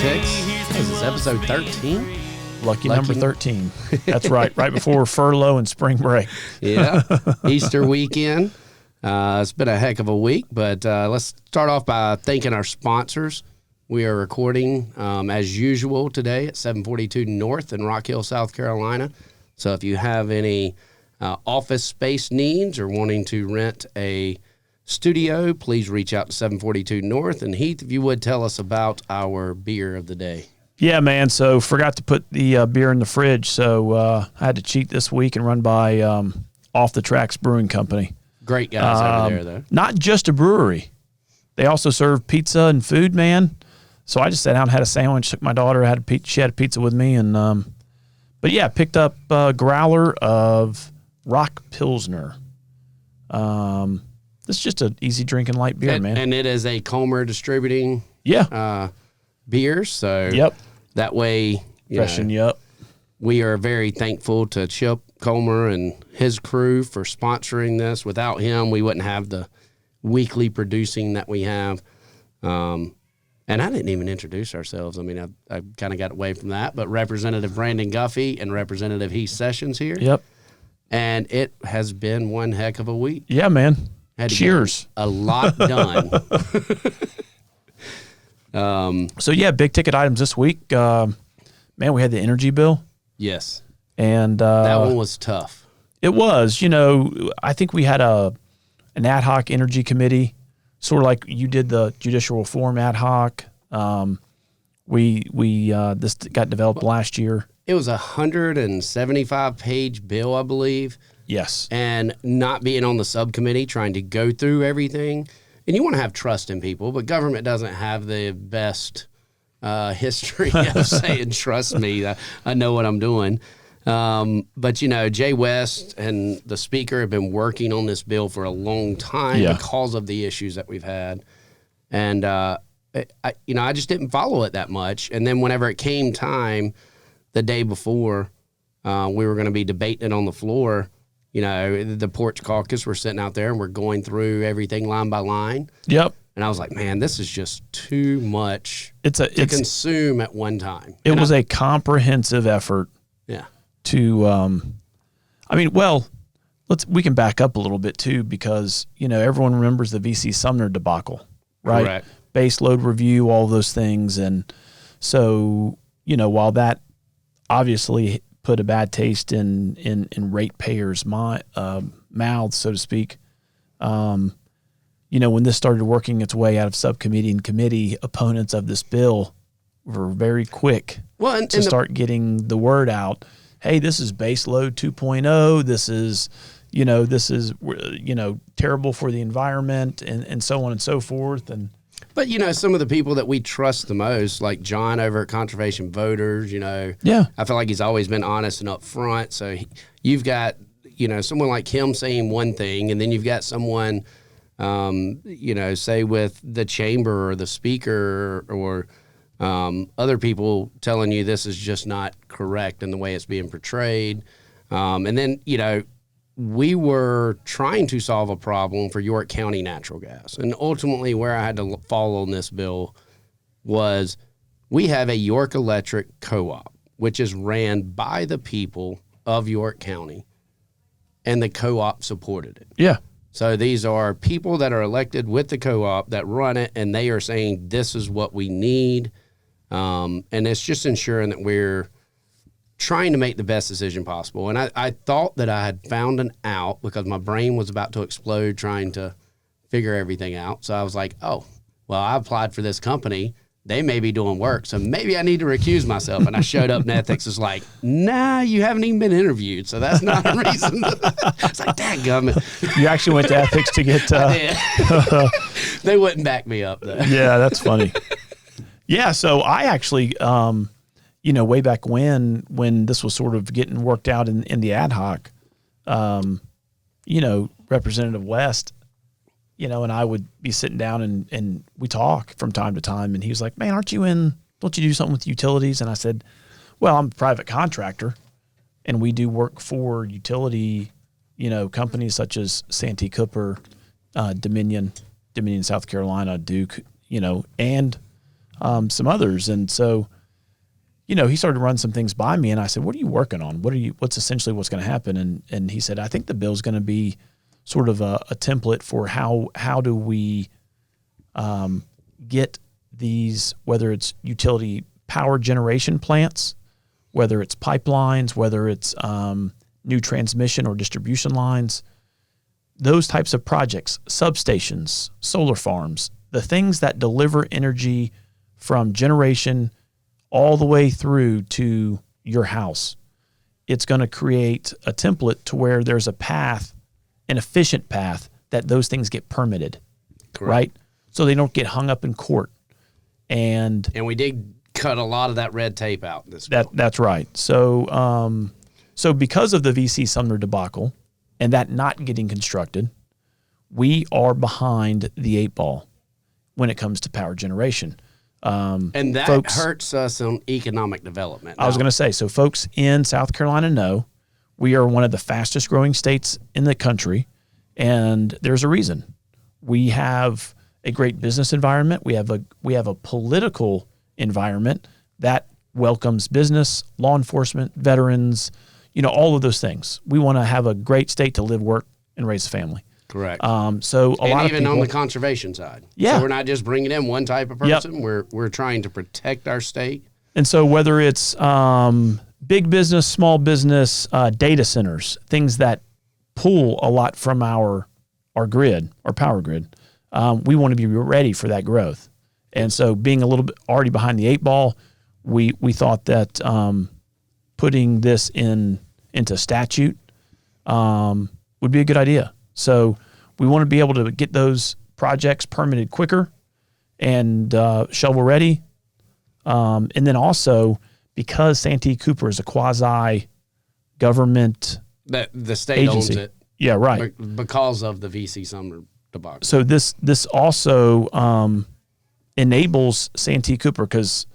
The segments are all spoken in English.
Politics. This is episode 13. Lucky number 13. That's right. Right before furlough and spring break. Yeah. Easter weekend. It's been a heck of a week, but let's start off by thanking our sponsors. We are recording as usual today at 742 North in Rock Hill, South Carolina. So if you have any office space needs or wanting to rent a studio, please reach out to 742 North. And Heath, if you would tell us about our beer of the day. Yeah, man. So forgot to put the beer in the fridge. So I had to cheat this week and run by Off the Tracks Brewing Company. Great guys over there, though. Not just a brewery. They also serve pizza and food, man. So I just sat down and had a sandwich. Took my daughter, she had a pizza with me. And but yeah, picked up a growler of Rock Pilsner. This is just an easy drinking light beer, man. And it is a Comer distributing beer. So yep. That way, freshen you up. We are very thankful to Chip Comer and his crew for sponsoring this. Without him, we wouldn't have the weekly producing that we have. And I didn't even introduce ourselves. I mean, I kind of got away from that. But Representative Brandon Guffey and Representative Heath Sessions here. Yep. And it has been one heck of a week. Yeah, man. Cheers. A lot done. So, yeah, big ticket items this week. Man, we had the energy bill. Yes. And that one was tough. It was. I think we had an ad hoc energy committee, sort of like you did the judicial reform ad hoc. This got developed last year. It was a 175-page bill, I believe. Yes. And not being on the subcommittee, trying to go through everything. And you want to have trust in people, but government doesn't have the best history of saying, trust me, I know what I'm doing. But, Jay West and the speaker have been working on this bill for a long time because of the issues that we've had. And, I just didn't follow it that much. And then whenever it came time the day before we were going to be debating it on the floor, the porch caucus, we're sitting out there and we're going through everything line by line. Yep. And I was like, man, this is just too much to consume at one time. It was a comprehensive effort. Yeah. To, we can back up a little bit too, because, everyone remembers the VC Sumner debacle, right? Correct. Base load review, all those things. And so, while that obviously put a bad taste in ratepayers' mouths, so to speak, when this started working its way out of subcommittee and committee, opponents of this bill were very quick to start getting the word out. Hey, this is base load 2.0. This is, terrible for the environment and so on and so forth. But, some of the people that we trust the most, like John over at Conservation Voters, I feel like he's always been honest and upfront. So you've got, someone like him saying one thing, and then you've got someone, say with the chamber or the speaker or other people telling you this is just not correct in the way it's being portrayed. And then, we were trying to solve a problem for York County Natural Gas. And ultimately where I had to fall on this bill was we have a York Electric co-op, which is ran by the people of York County, and the co-op supported it. Yeah. So these are people that are elected with the co-op that run it, and they are saying this is what we need. And it's just ensuring that we're trying to make the best decision possible. And I thought that I had found an out because my brain was about to explode trying to figure everything out. So I was like, oh, well, I applied for this company. They may be doing work, so maybe I need to recuse myself. And I showed up and ethics was like, nah, you haven't even been interviewed, so that's not a reason. It's like, dadgummit. You actually went to ethics to get... They wouldn't back me up, though. Yeah, that's funny. Yeah, so I actually... way back when this was sort of getting worked out in the ad hoc, Representative West, and I would be sitting down and we talk from time to time, and he was like, man, don't you do something with utilities? And I said, well, I'm a private contractor, and we do work for utility, companies such as Santee Cooper, Dominion, South Carolina, Duke, and some others. And so, he started to run some things by me, and I said, what are you working on? What's essentially what's going to happen? And he said, I think the bill's going to be sort of a template for how do we get these, whether it's utility power generation plants, whether it's pipelines, whether it's new transmission or distribution lines, those types of projects, substations, solar farms, the things that deliver energy from generation all the way through to your house. It's going to create a template to where there's a path, an efficient path, that those things get permitted. Correct. Right? So they don't get hung up in court. And we did cut a lot of that red tape out this bill. That's right. So so because of the V.C. Sumner debacle and that not getting constructed, we are behind the 8 ball when it comes to power generation. And that hurts us on economic development. I was going to say, so folks in South Carolina know we are one of the fastest growing states in the country, and there's a reason. We have a great business environment. We have a political environment that welcomes business, law enforcement, veterans, all of those things. We want to have a great state to live, work, and raise a family. Correct. So a lot of people, on the conservation side. Yeah. So we're not just bringing in one type of person. Yep. We're trying to protect our state. And so whether it's big business, small business, data centers, things that pull a lot from our grid, our power grid, we want to be ready for that growth. And so being a little bit already behind the 8 ball, we thought that putting this into statute would be a good idea. So we want to be able to get those projects permitted quicker and shovel ready. And then also, because Santee Cooper is a quasi-government that the state agency, owns it. Yeah, right. Because of the V.C. Sumner debacle. So this also enables Santee Cooper because,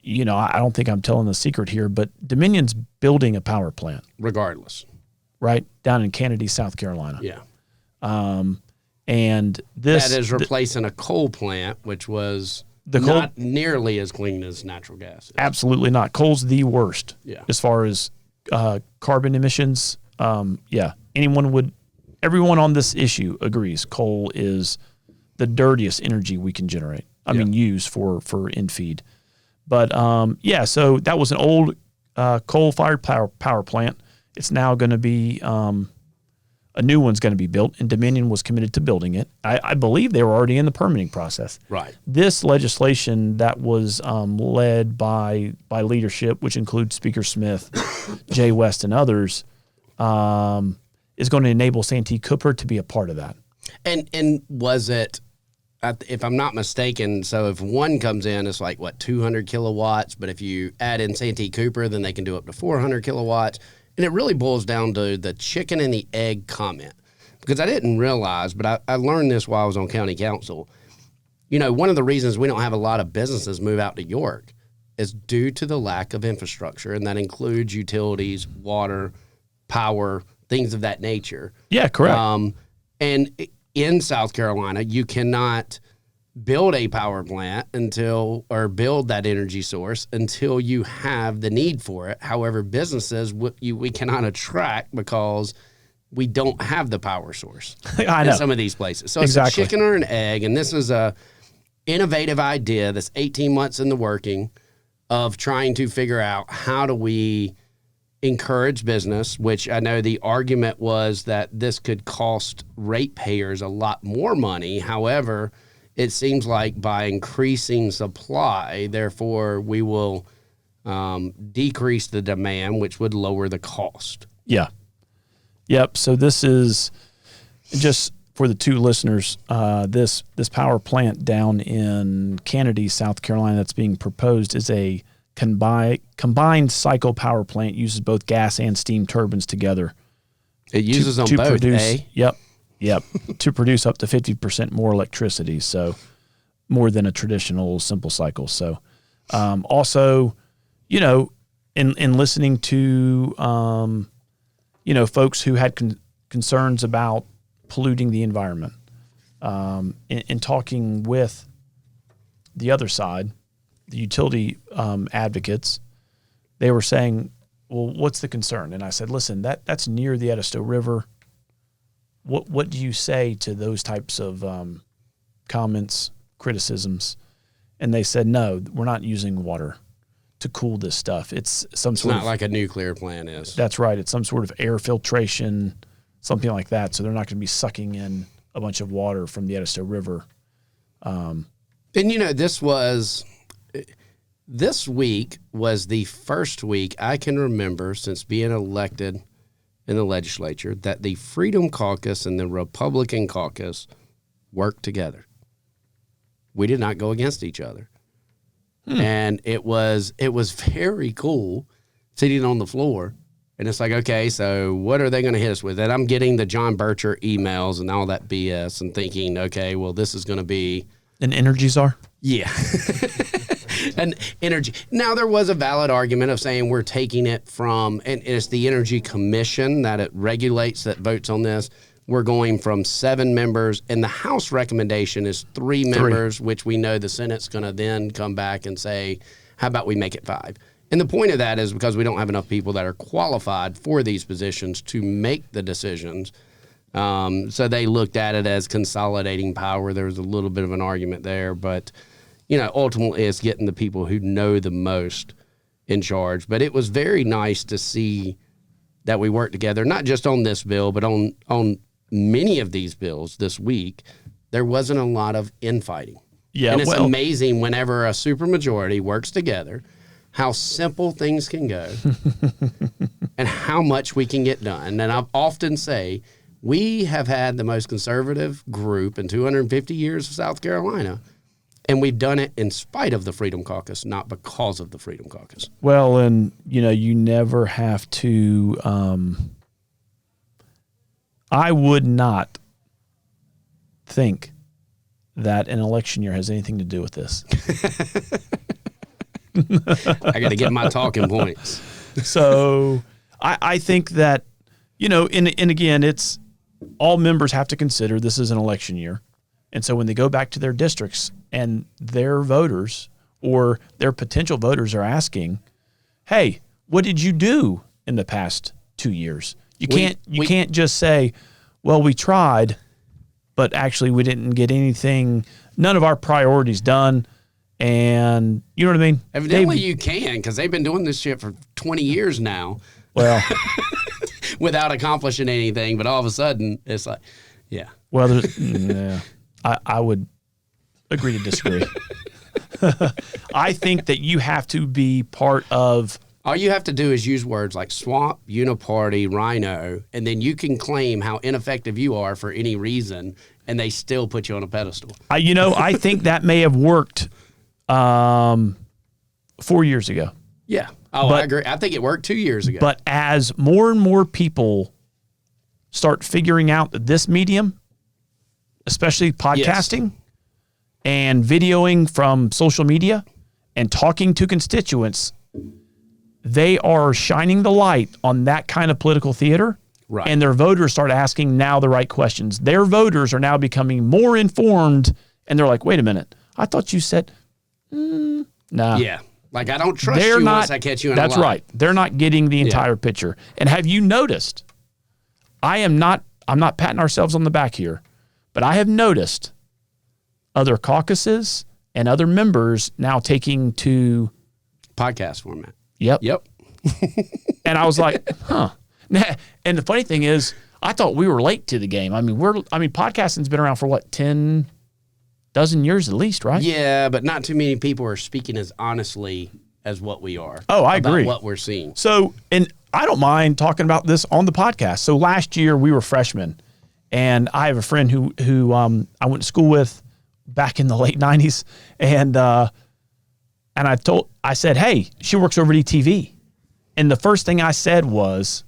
I don't think I'm telling the secret here, but Dominion's building a power plant. Regardless. Right? Down in Kennedy, South Carolina. Yeah. And this... That is replacing a coal plant, which was not nearly as clean as natural gas is. Absolutely not. Coal's the worst. Yeah. As far as carbon emissions. Everyone on this issue agrees coal is the dirtiest energy we can generate. Use for in-feed. But, so that was an old coal-fired power plant. It's now going to be a new one's going to be built, and Dominion was committed to building it. I believe they were already in the permitting process. Right. This legislation that was led by leadership, which includes Speaker Smith, Jay West, and others, is going to enable Santee Cooper to be a part of that. And was it, if I'm not mistaken, so if one comes in, it's like, 200 kilowatts, but if you add in Santee Cooper, then they can do up to 400 kilowatts. And it really boils down to the chicken and the egg comment. Because I didn't realize, but I learned this while I was on county council. One of the reasons we don't have a lot of businesses move out to York is due to the lack of infrastructure, and that includes utilities, water, power, things of that nature. Yeah, correct. And in South Carolina, you cannot build a power plant or build that energy source until you have the need for it. However, businesses we cannot attract because we don't have the power source in some of these places. So It's a chicken or an egg, and this is a innovative idea that's 18 months in the working of trying to figure out how do we encourage business, which I know the argument was that this could cost ratepayers a lot more money. However, it seems like by increasing supply, therefore we will decrease the demand, which would lower the cost. Yeah. Yep. So this is just for the two listeners. This power plant down in Kennedy, South Carolina, that's being proposed is a combined cycle power plant. Uses both gas and steam turbines together. It uses them both. Produce, Yep. To produce up to 50% more electricity. So more than a traditional simple cycle. So also, in listening to, folks who had concerns about polluting the environment, in talking with the other side, the utility advocates, they were saying, well, what's the concern? And I said, listen, that's near the Edisto River. What do you say to those types of comments, criticisms? And they said, no, we're not using water to cool this stuff. It's not like a nuclear plant is. That's right. It's some sort of air filtration, something like that. So they're not going to be sucking in a bunch of water from the Edisto River. And this week was the first week I can remember since being elected in the legislature that the Freedom Caucus and the Republican Caucus worked together. We did not go against each other. And it was very cool sitting on the floor. And it's like, okay, so what are they going to hit us with? And I'm getting the John Bircher emails and all that BS and thinking, okay, well, this is going to be an energy czar. Yeah. An energy. Now, there was a valid argument of saying we're taking it from, and it's the Energy Commission that it regulates, that votes on this. We're going from 7 members, and the House recommendation is 3 members, which we know the Senate's going to then come back and say, how about we make it 5? And the point of that is because we don't have enough people that are qualified for these positions to make the decisions. So they looked at it as consolidating power. There was a little bit of an argument there, but ultimately it's getting the people who know the most in charge. But it was very nice to see that we worked together, not just on this bill, but on many of these bills this week. There wasn't a lot of infighting. Yeah, and it's amazing whenever a supermajority works together, how simple things can go and how much we can get done. And I often say we have had the most conservative group in 250 years of South Carolina, and we've done it in spite of the Freedom Caucus, not because of the Freedom Caucus. Well, and, you never have to I would not think that an election year has anything to do with this. I got to get my talking points. So I think that, and again, it's all members have to consider this is an election year. And so when they go back to their districts and their voters or their potential voters are asking, hey, what did you do in the past 2 years? You can't just say, well, we tried, but actually we didn't get anything, none of our priorities done. And you know what I mean? Evidently you can, because they've been doing this shit for 20 years now. Well, without accomplishing anything, but all of a sudden it's like, yeah. Well, I would agree to disagree. I think that you have to be part of. All you have to do is use words like swamp, uniparty, rhino, and then you can claim how ineffective you are for any reason, and they still put you on a pedestal. I think that may have worked 4 years ago. Yeah. I agree. I think it worked 2 years ago. But as more and more people start figuring out that this medium, especially podcasting and videoing from social media and talking to constituents, they are shining the light on that kind of political theater. Right. And their voters start asking now the right questions. Their voters are now becoming more informed, and they're like, wait a minute, I thought you said, nah. Yeah. Like, I don't trust you once I catch you in a lie. That's right. They're not getting the entire picture. And have you noticed, I'm not patting ourselves on the back here, but I have noticed other caucuses and other members now taking to podcast format. Yep. And I was like, huh. And the funny thing is, I thought we were late to the game. I mean, podcasting's been around for what, 10 dozen years at least, right? Yeah, but not too many people are speaking as honestly as what we are. Oh, I agree. What we're seeing. So, and I don't mind talking about this on the podcast. So last year we were freshmen, and I have a friend who I went to school with back in the late 90s, and I said, hey, she works over at ETV. And the first thing I said was,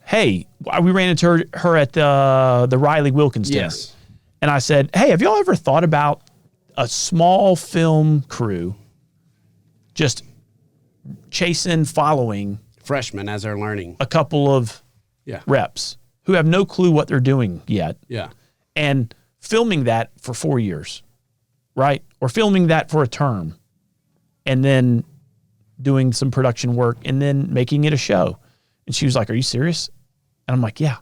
hey, we ran into her at the Riley Wilkins dinner. Yes. And I said, hey, have y'all ever thought about a small film crew just following freshmen as they're learning a couple of reps who have no clue what they're doing yet? Yeah. And filming that for 4 years. right? Or filming that for a term and then doing some production work and then making it a show. And she was like, are you serious? And I'm like, yeah.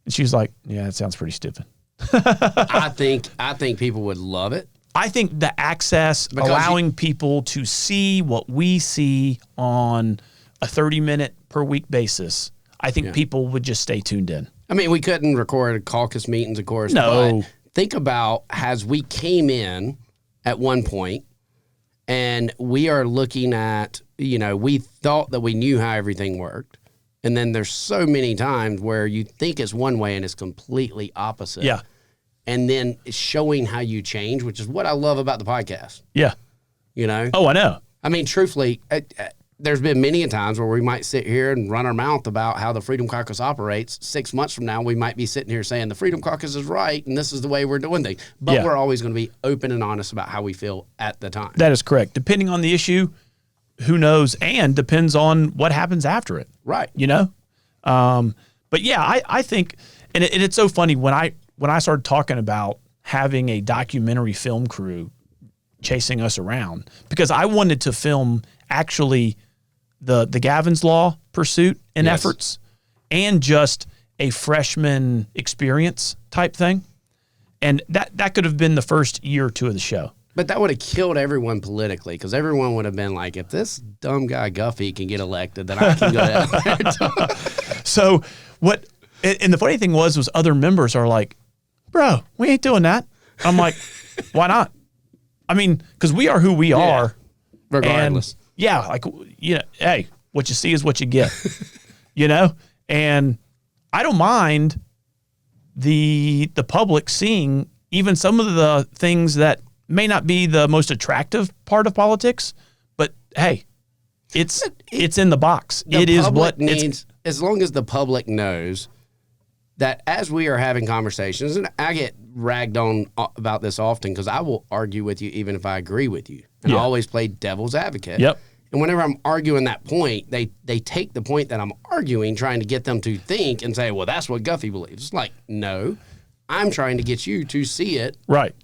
And she was like, yeah, that sounds pretty stupid. I think people would love it. I think the access, allowing people to see what we see on a 30-minute per week basis, I think people would just stay tuned in. I mean, we couldn't record caucus meetings, of course. No. But think about as we came in at one point and we are looking at, we thought that we knew how everything worked. And then there's so many times where you think it's one way and it's completely opposite. Yeah. And then showing how you change, which is what I love about the podcast. Yeah. Oh, I know. I mean, truthfully, there's been many a times where we might sit here and run our mouth about how the Freedom Caucus operates. 6 months from now, we might be sitting here saying the Freedom Caucus is right and this is the way we're doing things. But we're always going to be open and honest about how we feel at the time. That is correct. Depending on the issue, who knows, and depends on what happens after it. Right. But yeah, I think, and it's so funny when I started talking about having a documentary film crew chasing us around, because I wanted to film actually the Gavin's Law pursuit and efforts and just a freshman experience type thing. And that could have been the first year or two of the show. But that would have killed everyone politically, because everyone would have been like, if this dumb guy Guffey can get elected, then I can go down there. So and the funny thing was other members are like, bro, we ain't doing that. I'm like, why not? I mean, because we are who we are. Regardless. And, hey, what you see is what you get, And I don't mind the public seeing even some of the things that may not be the most attractive part of politics, but hey, it's in the box. It is what needs, as long as the public knows that as we are having conversations, and I get ragged on about this often because I will argue with you even if I agree with you. And I always play devil's advocate. Yep. And whenever I'm arguing that point, they take the point that I'm arguing, trying to get them to think and say, well, that's what Guffey believes. It's like, no, I'm trying to get you to see it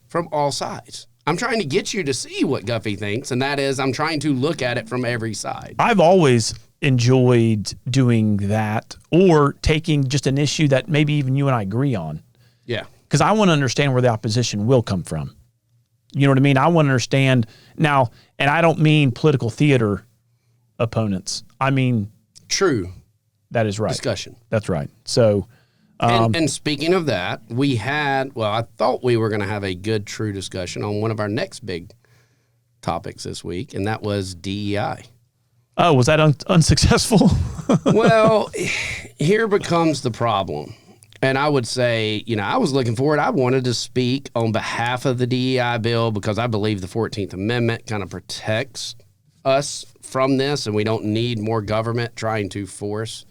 from all sides. I'm trying to get you to see what Guffey thinks, and that is I'm trying to look at it from every side. I've always enjoyed doing that, or taking just an issue that maybe even you and I agree on. Yeah. Because I want to understand where the opposition will come from. You know what I mean? I want to understand now, and I don't mean political theater opponents. I mean true. That is right. Discussion. That's right. So, and speaking of that, I thought we were going to have a good, true discussion on one of our next big topics this week, and that was DEI. Oh, was that unsuccessful? Well, here becomes the problem. And I would say, I was looking forward. I wanted to speak on behalf of the DEI bill because I believe the 14th Amendment kind of protects us from this, and we don't need more government trying to force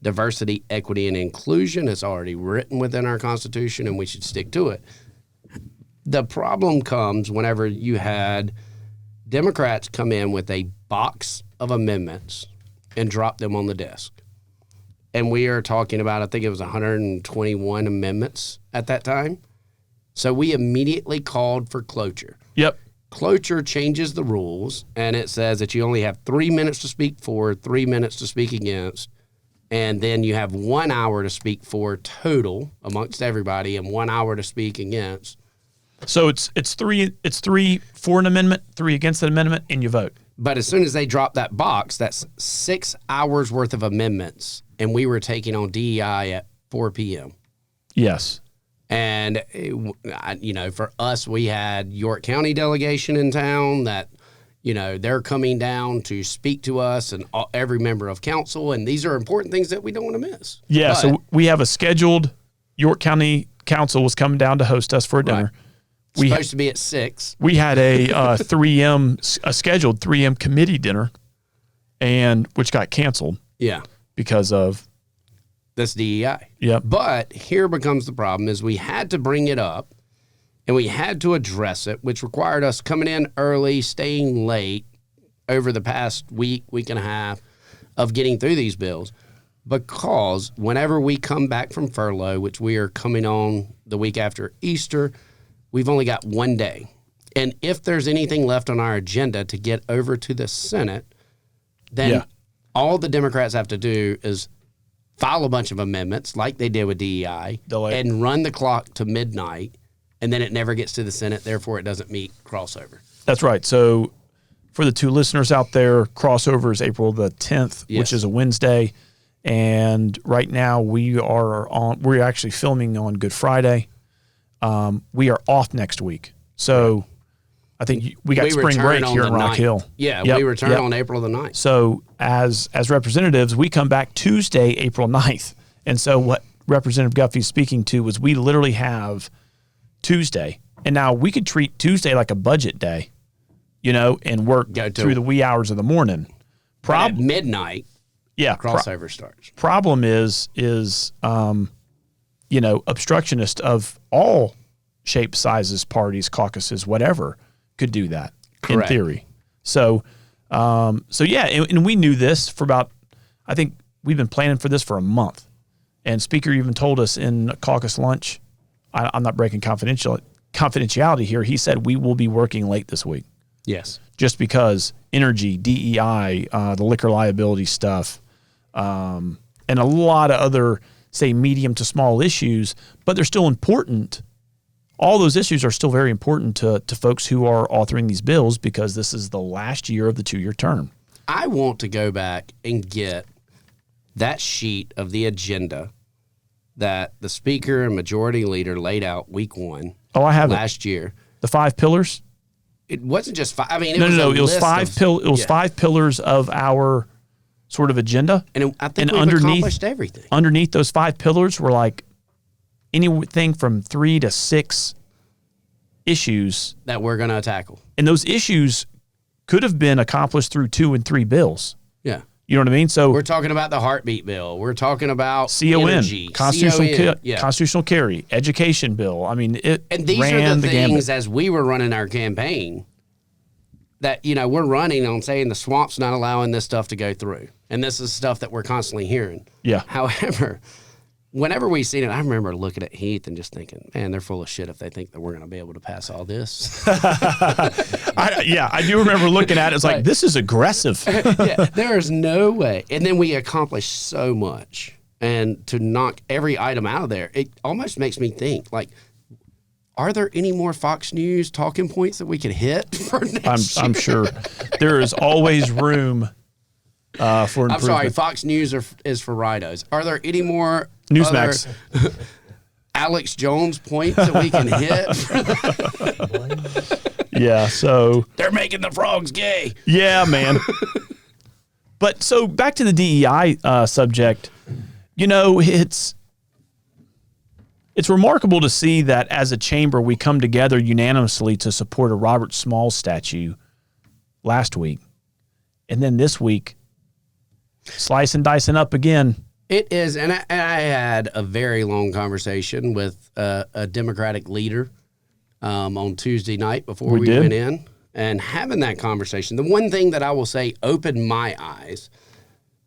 diversity, equity, and inclusion. It's already written within our Constitution, and we should stick to it. The problem comes whenever you had Democrats come in with a box of amendments and drop them on the desk. And we are talking about, I think it was 121 amendments at that time. So we immediately called for cloture. Yep. Cloture changes the rules, and it says that you only have 3 minutes to speak for, 3 minutes to speak against, and then you have 1 hour to speak for total amongst everybody and 1 hour to speak against. So it's three for an amendment, 3 against an amendment, and you vote. But as soon as they drop that box, that's 6 hours worth of amendments, and we were taking on DEI at 4 p.m. Yes. And, for us, we had York County delegation in town that, they're coming down to speak to us and every member of council. And these are important things that we don't want to miss. Yeah. So we have a scheduled York County Council was coming down to host us for a dinner. Right. Supposed to be at 6. We had a 3 scheduled 3 committee dinner, and which got canceled. Yeah. Because of this DEI. Yep. But here becomes the problem is we had to bring it up and we had to address it, which required us coming in early, staying late over the past week and a half of getting through these bills. Because whenever we come back from furlough, which we are coming on the week after Easter, we've only got 1 day. And if there's anything left on our agenda to get over to the Senate, then all the Democrats have to do is file a bunch of amendments like they did with DEI and run the clock to midnight, and then it never gets to the Senate. Therefore, it doesn't meet crossover. That's right. So for the two listeners out there, crossover is April the 10th, which is a Wednesday. And right now we're actually filming on Good Friday. We are off next week. So I think we got spring break here in Rock Hill. Yeah, we return on April the 9th. So as representatives, we come back Tuesday, April 9th. And so what Representative Guffey's speaking to was we literally have Tuesday. And now we could treat Tuesday like a budget day, and work through the wee hours of the morning. At midnight, crossover starts. Problem is obstructionist of all shapes, sizes, parties, caucuses, whatever, could do that. Correct. In theory. So and we knew this for about, I think we've been planning for this for a month. And Speaker even told us in caucus lunch, I'm not breaking confidentiality here. He said we will be working late this week. Yes. Just because energy, DEI, the liquor liability stuff, and a lot of other, say, medium to small issues, but they're still important. All those issues are still very important to folks who are authoring these bills because this is the last year of the 2-year term. I want to go back and get that sheet of the agenda that the Speaker and Majority Leader laid out week 1. Oh, I have last year. The 5 pillars? It wasn't just 5. I mean, it was 5 pillars of our sort of agenda. And I think we've accomplished everything. Underneath those 5 pillars were like anything from 3 to 6 issues that we're going to tackle. And those issues could have been accomplished through 2 and 3 bills. Yeah. You know what I mean? So we're talking about the heartbeat bill. We're talking about CON, energy, constitutional carry, education bill. I mean, and these are the things as we were running our campaign that, we're running on saying the swamp's not allowing this stuff to go through. And this is stuff that we're constantly hearing. Yeah. However, whenever we seen it, I remember looking at Heath and just thinking, man, they're full of shit if they think that we're going to be able to pass all this. I do remember looking at it. It's like, this is aggressive. There is no way. And then we accomplished so much. And to knock every item out of there, it almost makes me think, like, are there any more Fox News talking points that we could hit for next year? I'm sure. There is always room for improvement. I'm sorry, Fox News is for rhinos. Are there any more Newsmax Alex Jones points that we can hit? Yeah, so they're making the frogs gay. Yeah, man. But so back to the DEI subject, it's remarkable to see that as a chamber we come together unanimously to support a Robert Small statue last week, and then this week slice and dicing up again. It is, and I had a very long conversation with a Democratic leader on Tuesday night before we went in. And having that conversation, the one thing that I will say opened my eyes,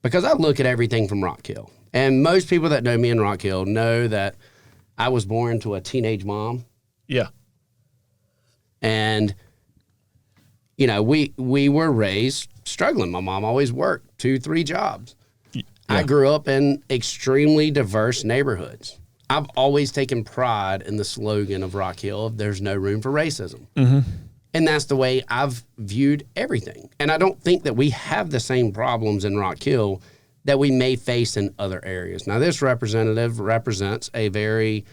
because I look at everything from Rock Hill. And most people that know me in Rock Hill know that I was born to a teenage mom. Yeah. And, we were raised struggling. My mom always worked 2-3 jobs. Yeah. I grew up in extremely diverse neighborhoods. I've always taken pride in the slogan of Rock Hill of there's no room for racism. Mm-hmm. And that's the way I've viewed everything. And I don't think that we have the same problems in Rock Hill that we may face in other areas. Now, this representative represents a very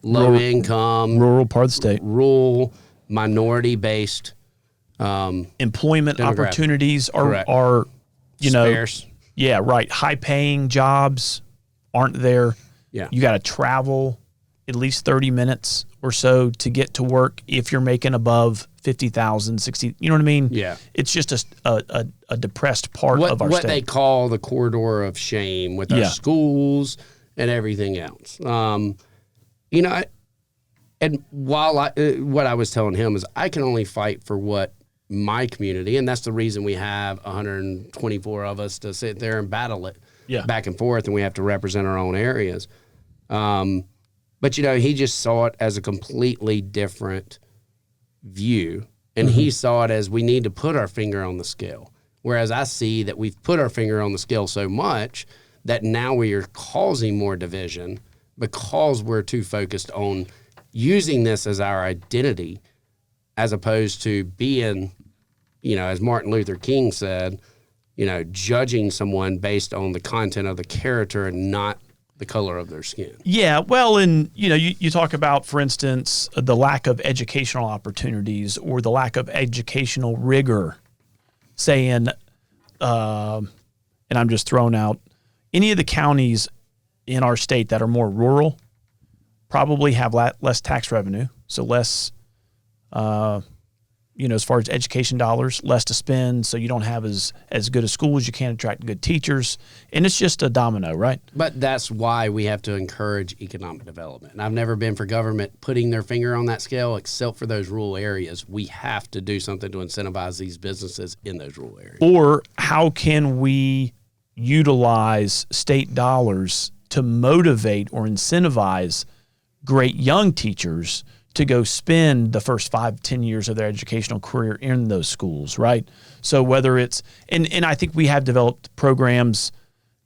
low-income, rural part of the state, rural, minority-based employment opportunities are sparse. Yeah, right. High-paying jobs aren't there. Yeah, you got to travel at least 30 minutes or so to get to work if you're making above 50,000, 60. You know what I mean? Yeah. It's just a depressed part of our state. What they call the corridor of shame with our schools and everything else. And while what I was telling him is I can only fight for what my community, and that's the reason we have 124 of us to sit there and battle it back and forth, and we have to represent our own areas. But he just saw it as a completely different view And he saw it as we need to put our finger on the scale. Whereas I see that we've put our finger on the scale so much that now we are causing more division because we're too focused on using this as our identity as opposed to being, as Martin Luther King said, judging someone based on the content of the character and not the color of their skin. Yeah, well, and you talk about, for instance, the lack of educational opportunities or the lack of educational rigor, saying, and I'm just throwing out, any of the counties in our state that are more rural probably have less tax revenue, so less, as far as education dollars, less to spend, so you don't have as good a schools, you can't attract good teachers, and it's just a domino, right? But that's why we have to encourage economic development. And I've never been for government putting their finger on that scale, except for those rural areas. We have to do something to incentivize these businesses in those rural areas. Or how can we utilize state dollars to motivate or incentivize great young teachers to go spend the first 5-10 years of their educational career in those schools, right? So whether it's, and I think we have developed programs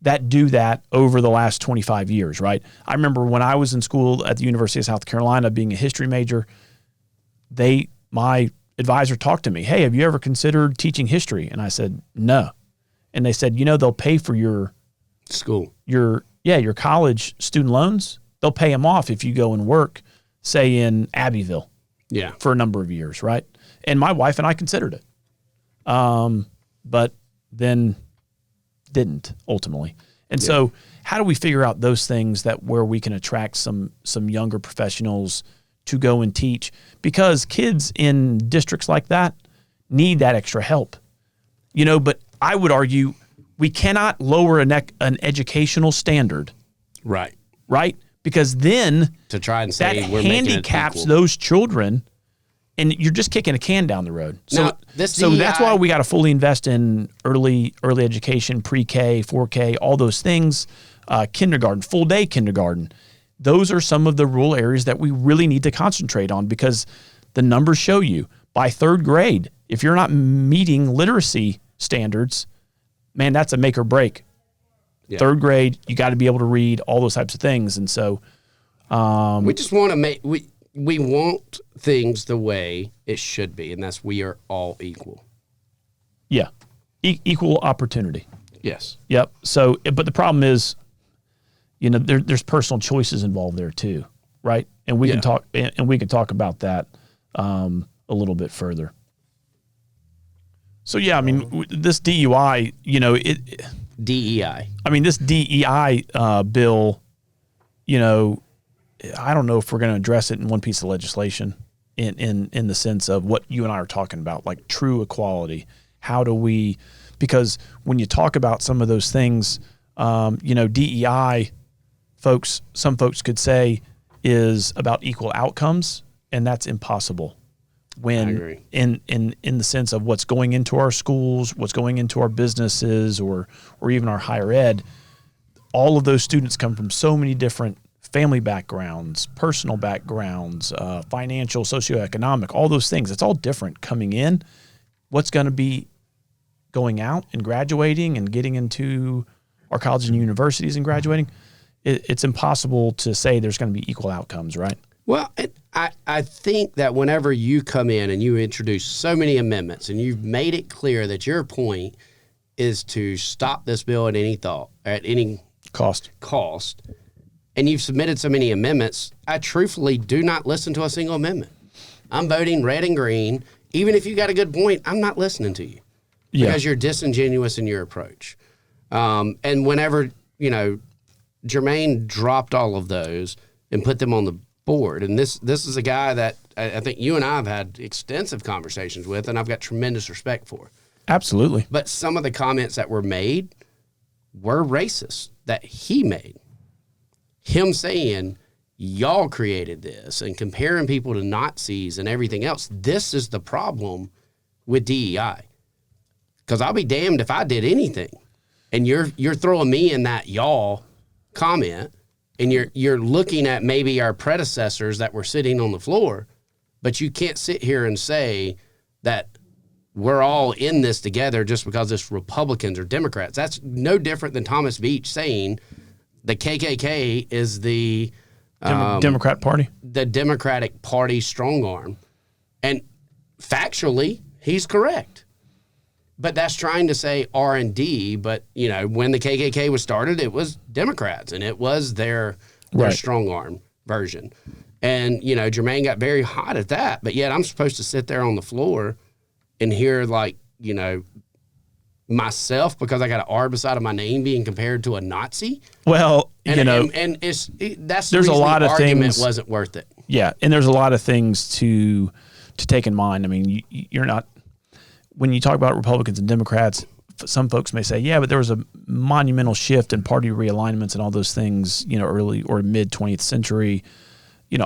that do that over the last 25 years, right? I remember when I was in school at the University of South Carolina, being a history major, my advisor talked to me, hey, have you ever considered teaching history? And I said, no. And they said, they'll pay for your school, your college student loans. They'll pay them off if you go and work, say in Abbeville, for a number of years, right? And my wife and I considered it, but then didn't ultimately. And so, how do we figure out those things where we can attract some younger professionals to go and teach? Because kids in districts like that need that extra help, But I would argue we cannot lower an educational standard, right? Because then to try and say that we're handicaps those children, and you're just kicking a can down the road. So, that's why we got to fully invest in early education, pre-K, 4K, all those things, kindergarten, full day kindergarten. Those are some of the rural areas that we really need to concentrate on, because the numbers show you by third grade, if you're not meeting literacy standards, man, that's a make or break. Third grade, you got to be able to read, all those types of things. And so we just want to we want things the way it should be, and that's we are all equal. Yeah. Equal opportunity. Yes. Yep. So, but the problem is, there's personal choices involved there too, right? And we can talk about that a little bit further. So, this DUI, DEI. This DEI bill, I don't know if we're going to address it in one piece of legislation in the sense of what you and I are talking about, like true equality. How do we, because when you talk about some of those things, DEI some folks could say is about equal outcomes, and that's impossible. When in the sense of what's going into our schools, what's going into our businesses, or even our higher ed, all of those students come from so many different family backgrounds, personal backgrounds, financial, socioeconomic, all those things. It's all different coming in. What's going to be going out and graduating and getting into our colleges and universities and graduating, it's impossible to say there's going to be equal outcomes, right? Well, I think that whenever you come in and you introduce so many amendments and you've made it clear that your point is to stop this bill at any cost, and you've submitted so many amendments, I truthfully do not listen to a single amendment. I'm voting red and green. Even if you got a good point, I'm not listening to you because you're disingenuous in your approach. And whenever, Jermaine dropped all of those and put them on the board. And this is a guy that I think you and I have had extensive conversations with, and I've got tremendous respect for. Absolutely. But some of the comments that were made were racist that he made. Him saying, y'all created this, and comparing people to Nazis and everything else. This is the problem with DEI. Because I'll be damned if I did anything. And you're throwing me in that y'all comment, and you're looking at maybe our predecessors that were sitting on the floor, but you can't sit here and say that we're all in this together just because it's Republicans or Democrats. That's no different than Thomas Beach saying the KKK is the Democrat Party, the Democratic Party strong arm. And factually, he's correct. But that's trying to say R&D. But, when the KKK was started, it was Democrats, and it was their strong arm version. And, Jermaine got very hot at that. But yet I'm supposed to sit there on the floor and hear, myself, because I got an R beside of my name, being compared to a Nazi. Well, and that's there's the a lot of argument things wasn't worth it. Yeah, and there's a lot of things to take in mind. I mean, you're not, when you talk about Republicans and Democrats, some folks may say, yeah, but there was a monumental shift in party realignments and all those things, early or mid 20th century,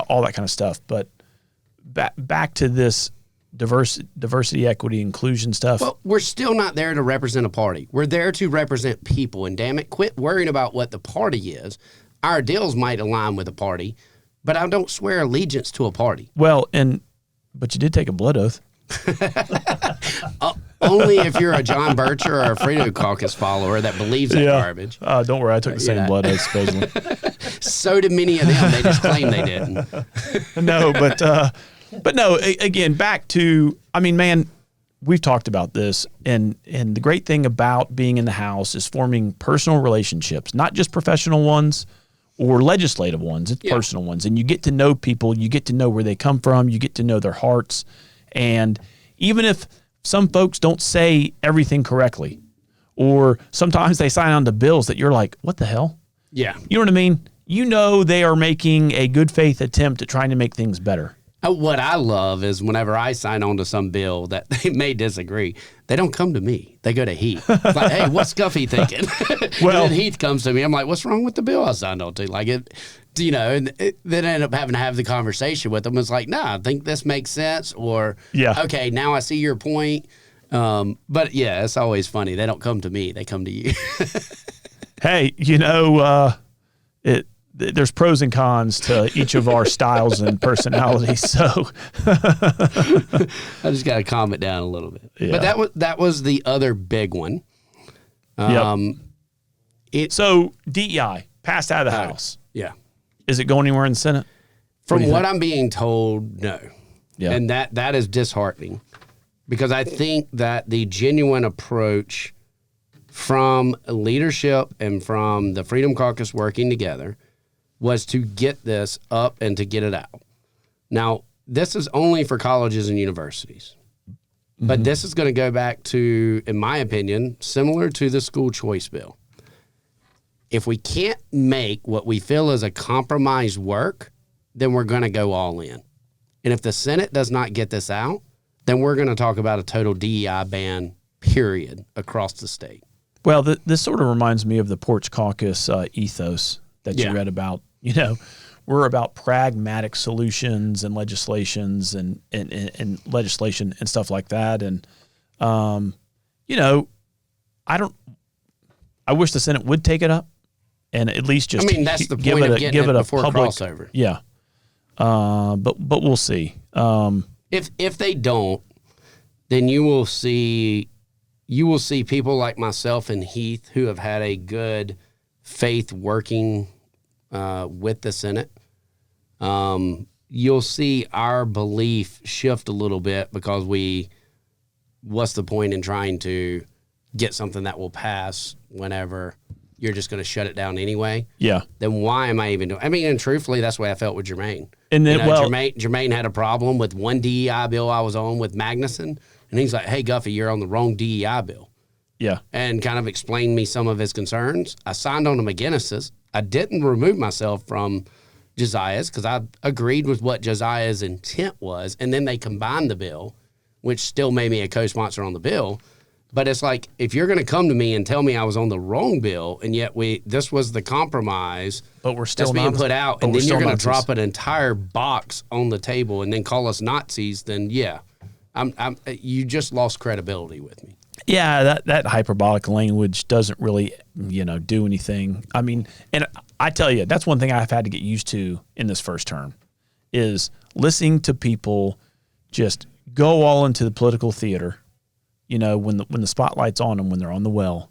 all that kind of stuff. But back to this diversity, equity, inclusion stuff. Well, we're still not there to represent a party. We're there to represent people. And damn it, quit worrying about what the party is. Our deals might align with a party, but I don't swear allegiance to a party. Well, but you did take a blood oath. Only if you're a John Bircher or a Freedom Caucus follower that believes that garbage. Don't worry, I took the same blood oath, supposedly. So did many of them. They just claim they didn't. No, but no, again, back to, man, we've talked about this, and the great thing about being in the House is forming personal relationships, not just professional ones or legislative ones. It's personal ones. And you get to know people, you get to know where they come from, you get to know their hearts. And even if some folks don't say everything correctly, or sometimes they sign on to bills that you're like, what the hell? Yeah. You know what I mean? They are making a good faith attempt at trying to make things better. What I love is whenever I sign on to some bill that they may disagree, they don't come to me. They go to Heath. It's like, hey, what's Guffey thinking? Well, and then Heath comes to me. I'm like, what's wrong with the bill I signed on to? Then end up having to have the conversation with them. It's like, I think this makes sense. Or, okay, now I see your point. But yeah, it's always funny. They don't come to me. They come to you. Hey, there's pros and cons to each of our styles and personalities. So I just got to calm it down a little bit. Yeah. But that was the other big one. So DEI passed out of the House. Yeah. Is it going anywhere in the Senate? From what I'm being told, no. Yeah. And that is disheartening, because I think that the genuine approach from leadership and from the Freedom Caucus working together was to get this up and to get it out. Now, this is only for colleges and universities. Mm-hmm. But this is going to go back to, in my opinion, similar to the school choice bill. If we can't make what we feel is a compromise work, then we're going to go all in. And if the Senate does not get this out, then we're going to talk about a total DEI ban, period, across the state. Well, this sort of reminds me of the Porch Caucus ethos that you read about. We're about pragmatic solutions and legislations and legislation and stuff like that. And, I wish the Senate would take it up and at least just that's the point of getting it before crossover. Yeah. But we'll see. If they don't, then you will see people like myself and Heath who have had a good faith working with the Senate. You'll see our belief shift a little bit, because what's the point in trying to get something that will pass whenever you're just going to shut it down anyway? Yeah. Then why am I even doing? And truthfully, that's the way I felt with Jermaine. And then, Jermaine had a problem with one DEI bill I was on with Magnuson, and he's like, "Hey, Guffey, you're on the wrong DEI bill." Yeah. And kind of explained me some of his concerns. I signed on to McGinnis's. I didn't remove myself from Josiah's because I agreed with what Josiah's intent was, and then they combined the bill, which still made me a co-sponsor on the bill. But it's like, if you're going to come to me and tell me I was on the wrong bill, and yet this was the compromise but we're still that's being put out, and then you're going to drop an entire box on the table and then call us Nazis, then you just lost credibility with me. Yeah, that hyperbolic language doesn't really, do anything. And I tell you, that's one thing I've had to get used to in this first term, is listening to people just go all into the political theater, you know, when the spotlight's on them, when they're on the well,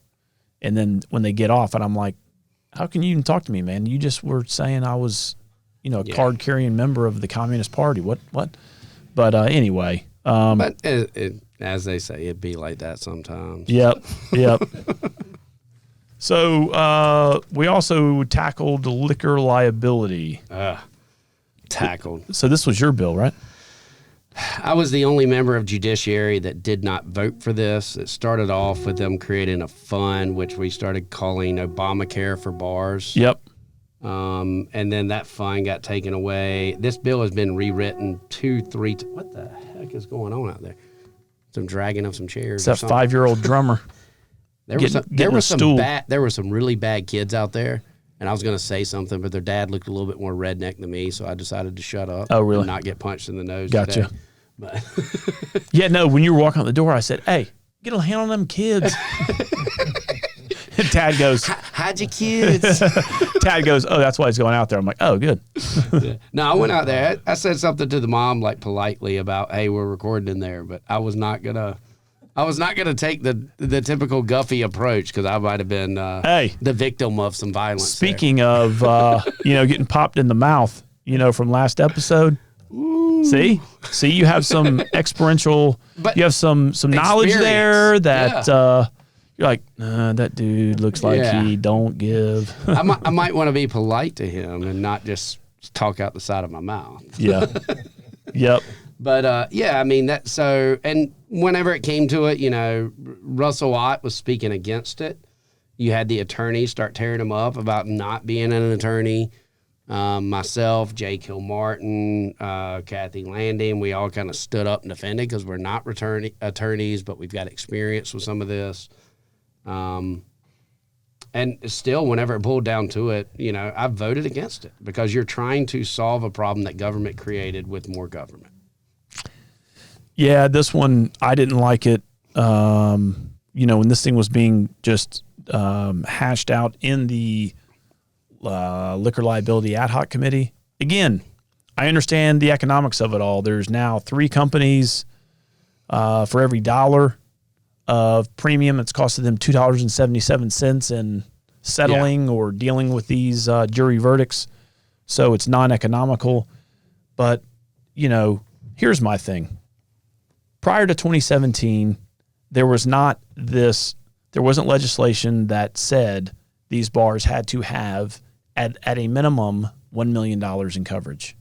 and then when they get off, and I'm like, how can you even talk to me, man? You just were saying I was, you know, a card-carrying member of the Communist Party. What? But anyway. But as they say, it'd be like that sometimes. Yep. So we also tackled liquor liability. Tackled. So this was your bill, right? I was the only member of Judiciary that did not vote for this. It started off with them creating a fund, which we started calling Obamacare for bars. Yep. And then that fund got taken away. This bill has been rewritten 2-3 times. What the heck is going on out there? Some dragging of some chairs. It's that 5-year-old drummer. There were some really bad kids out there. And I was going to say something, but their dad looked a little bit more redneck than me, so I decided to shut up. Oh, really? And not get punched in the nose. Gotcha. Today. But yeah, no, when you were walking out the door, I said, hey, get a hand on them kids. And Tad goes, hide your kids. Tad goes, oh, that's why he's going out there. I'm like, oh, good. Yeah. No, I went out there. I said something to the mom, like politely about, hey, we're recording in there, but I was not gonna take the typical Guffey approach because I might have been the victim of some violence. Speaking of getting popped in the mouth, from last episode. Ooh. See, you have some experiential, you have some knowledge there that you're like, that dude looks like he don't give. I might want to be polite to him and not just talk out the side of my mouth. Yeah. Yep. But I mean and whenever it came to it, Russell Ott was speaking against it. You had the attorneys start tearing him up about not being an attorney. Myself, Jay Kilmartin, Kathy Landing, we all kind of stood up and defended because we're not attorneys, but we've got experience with some of this. And still, whenever it boiled down to it, I voted against it because you're trying to solve a problem that government created with more government. Yeah, this one, I didn't like it. When this thing was being just hashed out in the Liquor Liability Ad Hoc Committee. Again, I understand the economics of it all. There's now 3 companies for every $1 of premium. It's costed them $2.77 in settling or dealing with these jury verdicts. So it's non-economical. But, here's my thing. Prior to 2017, there wasn't legislation that said these bars had to have at a minimum $1 million in coverage.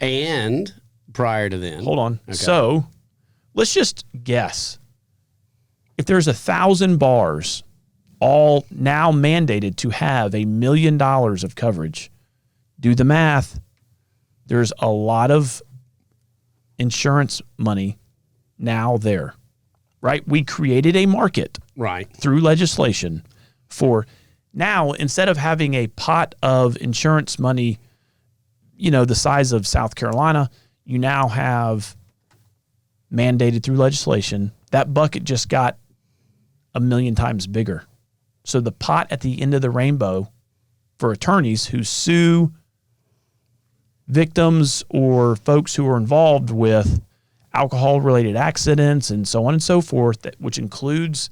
And prior to then. Hold on. Okay. So let's just guess. If there's 1,000 bars all now mandated to have $1 million of coverage, do the math. There's a lot of insurance money now there, right? We created a market through legislation for now, instead of having a pot of insurance money, the size of South Carolina, you now have mandated through legislation. That bucket just got 1 million times bigger. So the pot at the end of the rainbow for attorneys who sue victims or folks who are involved with alcohol-related accidents and so on and so forth, which includes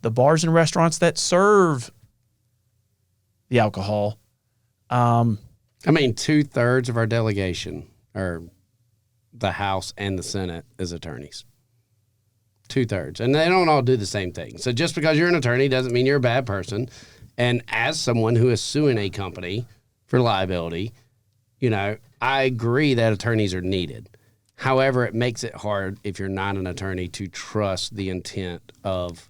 the bars and restaurants that serve the alcohol. 2/3 of our delegation, or the House and the Senate, is attorneys. 2/3. And they don't all do the same thing. So just because you're an attorney doesn't mean you're a bad person. And as someone who is suing a company for liability, I agree that attorneys are needed. However, it makes it hard if you're not an attorney to trust the intent of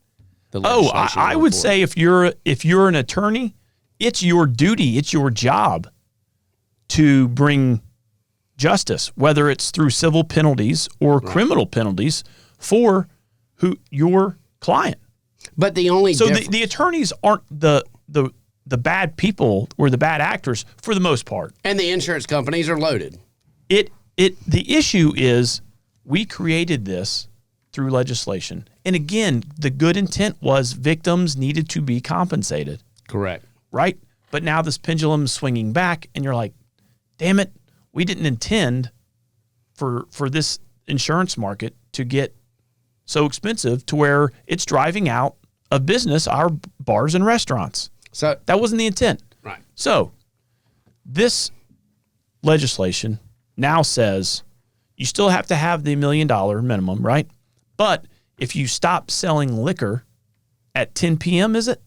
the legislation. I would say if you're an attorney, it's your duty, it's your job to bring justice, whether it's through civil penalties or criminal penalties for your client. But the only the attorneys aren't the bad people or the bad actors for the most part. And the insurance companies are loaded. The issue is we created this through legislation. And again, the good intent was victims needed to be compensated. Correct. Right? But now this pendulum is swinging back and you're like, damn it, we didn't intend for this insurance market to get so expensive to where it's driving out of business our bars and restaurants. So that wasn't the intent. Right. So this legislation now says you still have to have the $1 million minimum, right? But if you stop selling liquor at 10 p.m., is it?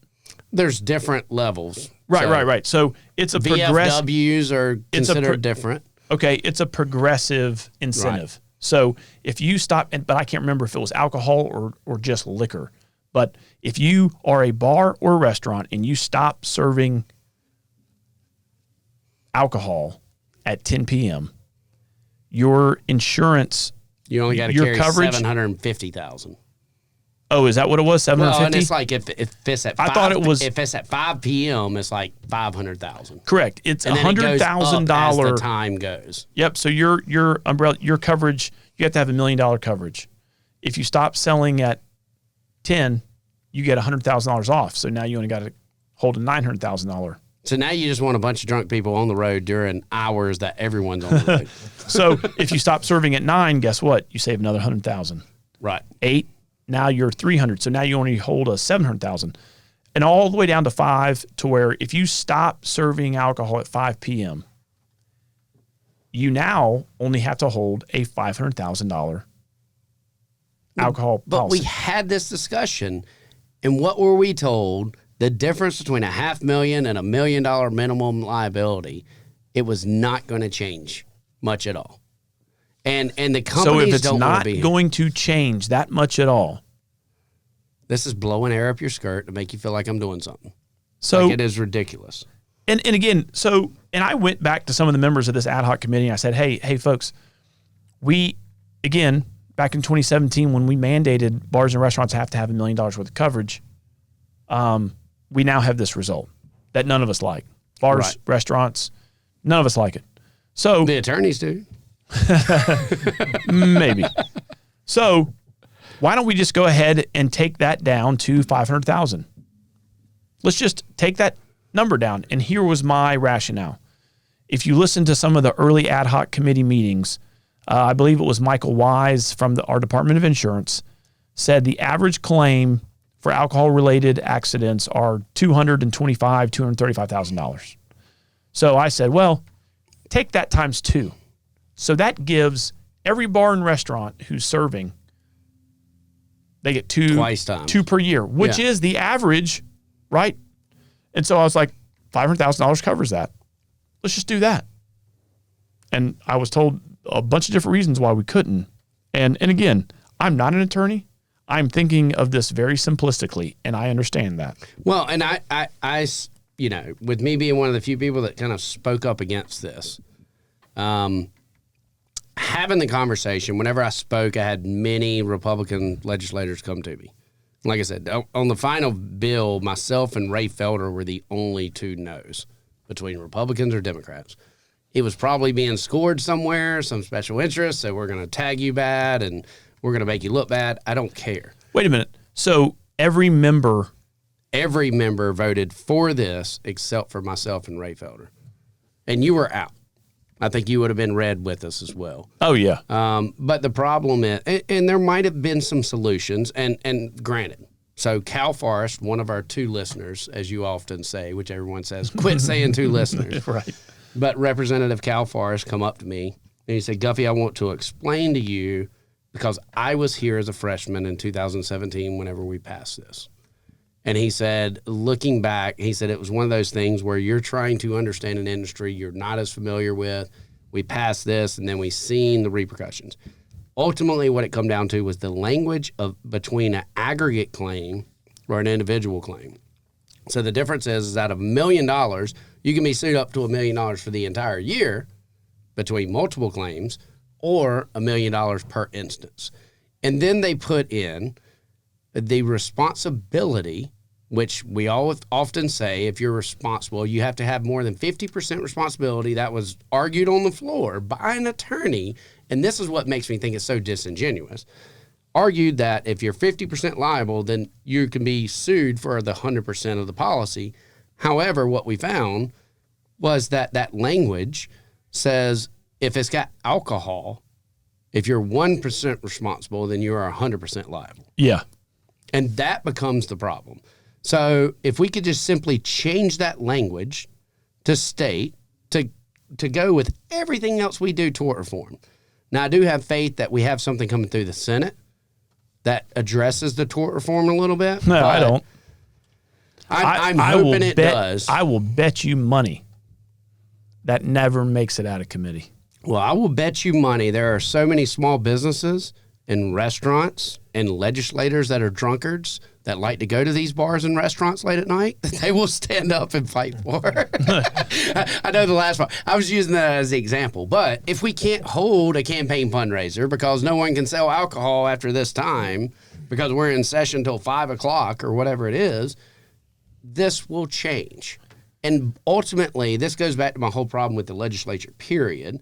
There's different levels. Right. So it's a progressive. VFWs are considered different. Okay, it's a progressive incentive. Right. So if you stop, but I can't remember if it was alcohol or just liquor. But if you are a bar or a restaurant and you stop serving alcohol at 10 p.m., your insurance, you only got to carry coverage, $750,000. Oh, is that what it was? 750. Well, and it's like if it's at 5, I thought it was, if it's at 5 p.m., it's like $500,000. Correct. It's $100,000 as the time goes. Yep. So your umbrella, your coverage, you have to have $1 million coverage. If you stop selling at 10, you get $100,000 off. So now you only got to hold a $900,000. So now you just want a bunch of drunk people on the road during hours that everyone's on the road. So if you stop serving at 9, guess what? You save another $100,000. Right. 8. Now you're 300. So now you only hold a 700,000, and all the way down to 5, to where if you stop serving alcohol at 5 p.m., you now only have to hold a $500,000 alcohol but policy. We had this discussion, and what were we told? The difference between $500,000 and $1 million minimum liability, it was not going to change much at all. And the companies so if it's don't not be going to change that much at all, this is blowing air up your skirt to make you feel like I'm doing something. So like it is ridiculous. And again, and I went back to some of the members of this ad hoc committee and I said, hey folks, again, back in 2017 when we mandated bars and restaurants have to have $1 million worth of coverage, we now have this result that none of us like. Bars, right. Restaurants, none of us like it. So the attorneys do. Maybe. So why don't we just go ahead and take that down to 500,000? Let's just take that number down. And here was my rationale. If you listen to some of the early ad hoc committee meetings, I believe it was Michael Wise from our Department of Insurance said the average claim for alcohol-related accidents are $225,000, $235,000. So I said, well, take that times 2. So that gives every bar and restaurant who's serving, they get two per year, which is the average, right? And so I was like, $500,000 covers that. Let's just do that. And I was told a bunch of different reasons why we couldn't. And again, I'm not an attorney. I'm thinking of this very simplistically, and I understand that. Well, and I with me being one of the few people that kind of spoke up against this, having the conversation, whenever I spoke, I had many Republican legislators come to me. Like I said, on the final bill, myself and Ray Felder were the only 2 no's between Republicans or Democrats. It was probably being scored somewhere, some special interest, so we're going to tag you bad and we're going to make you look bad. I don't care. Wait a minute. So every member voted for this except for myself and Ray Felder. And you were out. I think you would have been read with us as well. Oh, yeah. But the problem is, and there might have been some solutions, and granted, so Cal Forrest, one of our 2 listeners, as you often say, which everyone says, quit saying 2 listeners. Right. But Representative Cal Forrest come up to me, and he said, Guffey, I want to explain to you, because I was here as a freshman in 2017 whenever we passed this. And he said, looking back, he said it was one of those things where you're trying to understand an industry you're not as familiar with. We passed this, and then we seen the repercussions. Ultimately, what it come down to was the language of between an aggregate claim or an individual claim. So the difference is out of $1 million, you can be sued up to $1 million for the entire year between multiple claims, or $1 million per instance. And then they put in the responsibility, which we often say, if you're responsible, you have to have more than 50% responsibility. That was argued on the floor by an attorney, and this is what makes me think it's so disingenuous. Argued that if you're 50% liable, then you can be sued for the 100% of the policy. However, what we found was that language says if it's got alcohol If you're 1% responsible, then you are 100% liable. Yeah. And that becomes the problem. So if we could just simply change that language to state, to go with everything else we do tort reform. Now, I do have faith that we have something coming through the Senate that addresses the tort reform a little bit. No, I don't. I'm hoping it does. I will bet you money that never makes it out of committee. Well, I will bet you money there are so many small businesses and restaurants and legislators that are drunkards that like to go to these bars and restaurants late at night that they will stand up and fight for. I know the last one. I was using that as the example. But if we can't hold a campaign fundraiser because no one can sell alcohol after this time because we're in session till 5 o'clock or whatever it is, this will change. And ultimately, this goes back to my whole problem with the legislature, period.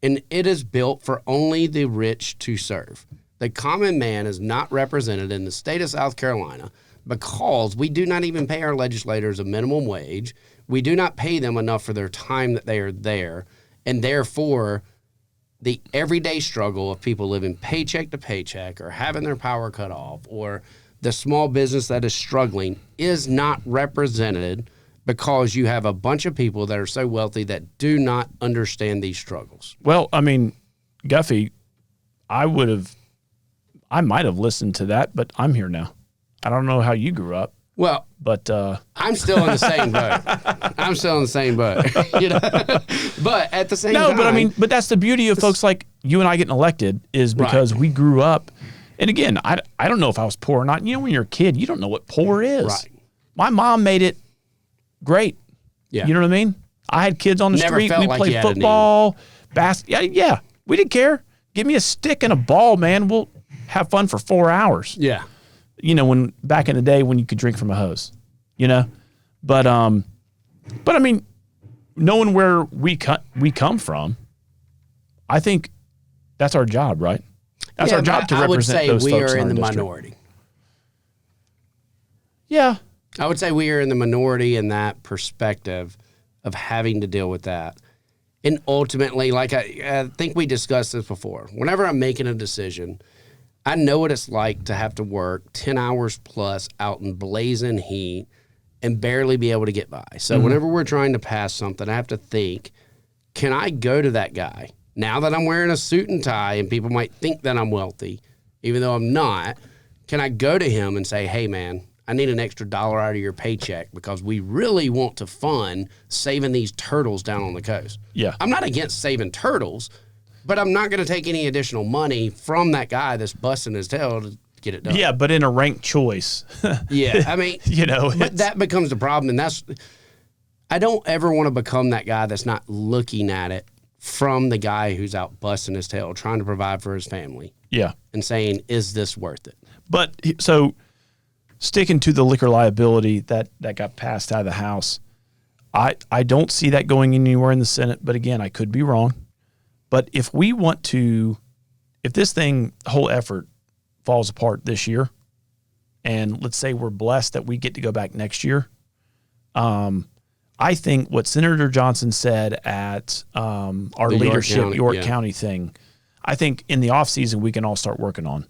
And it is built for only the rich to serve. The common man is not represented in the state of South Carolina because we do not even pay our legislators a minimum wage. We do not pay them enough for their time that they are there. And therefore, the everyday struggle of people living paycheck to paycheck or having their power cut off or the small business that is struggling is not represented because you have a bunch of people that are so wealthy that do not understand these struggles. Well, I mean, Guffey, I might have listened to that, but I'm here now. I don't know how you grew up. Well, but I'm still in the same boat. I'm still in the same boat. You know? But at the same time. No, but that's the beauty of folks like you and I getting elected is because we grew up. And again, I don't know if I was poor or not. You know, when you're a kid, you don't know what poor is. Right. My mom made it great. Yeah. You know what I mean? I had kids on the street. We played football, basketball. Yeah. We didn't care. Give me a stick and a ball, man. We'll have fun for 4 hours. Yeah. You know, when back in the day when you could drink from a hose, you know? But I mean, knowing where we come from, I think that's our job, right? That's our job to represent those folks. I would say we are in the minority. Yeah. I would say we are in the minority in that perspective of having to deal with that. And ultimately, like I think we discussed this before, whenever I'm making a decision, I know what it's like to have to work 10 hours plus out in blazing heat and barely be able to get by. So whenever we're trying to pass something, I have to think, can I go to that guy? Now that I'm wearing a suit and tie and people might think that I'm wealthy, even though I'm not, can I go to him and say, hey, man, I need an extra $1 out of your paycheck because we really want to fund saving these turtles down on the coast. Yeah. I'm not against saving turtles, but I'm not going to take any additional money from that guy that's busting his tail to get it done. Yeah, but in a ranked choice. Yeah, I mean, you know, but that becomes the problem. And I don't ever want to become that guy that's not looking at it from the guy who's out busting his tail, trying to provide for his family. Yeah. And saying, is this worth it? But so sticking to the liquor liability that got passed out of the House, I don't see that going anywhere in the Senate. But again, I could be wrong. But if we want to, if this whole effort falls apart this year, and let's say we're blessed that we get to go back next year, I think what Senator Johnson said at our leadership York County thing, I think in the offseason we can all start working on.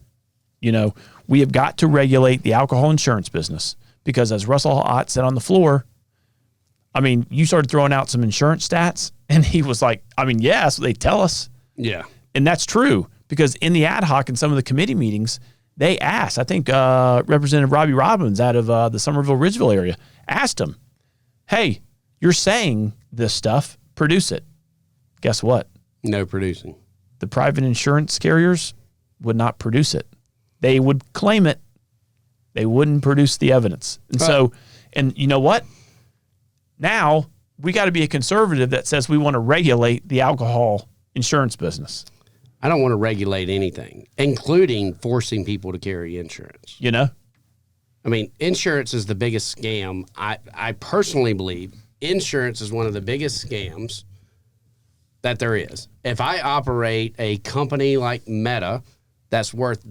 You know, we have got to regulate the alcohol insurance business because as Russell Ott said on the floor, I mean, you started throwing out some insurance stats and he was like, I mean, yeah, that's what they tell us. Yeah. And that's true because in the ad hoc and some of the committee meetings, they asked, I think Representative Robbie Robbins out of the Somerville-Ridgeville area asked him, hey, you're saying this stuff, produce it. Guess what? No producing. The private insurance carriers would not produce it. They would claim it. They wouldn't produce the evidence. And so, and you know what? Now we got to be a conservative that says we want to regulate the alcohol insurance business. I don't want to regulate anything, including forcing people to carry insurance. You know? I mean, insurance is the biggest scam. I personally believe insurance is one of the biggest scams that there is. If I operate a company like Meta that's worth,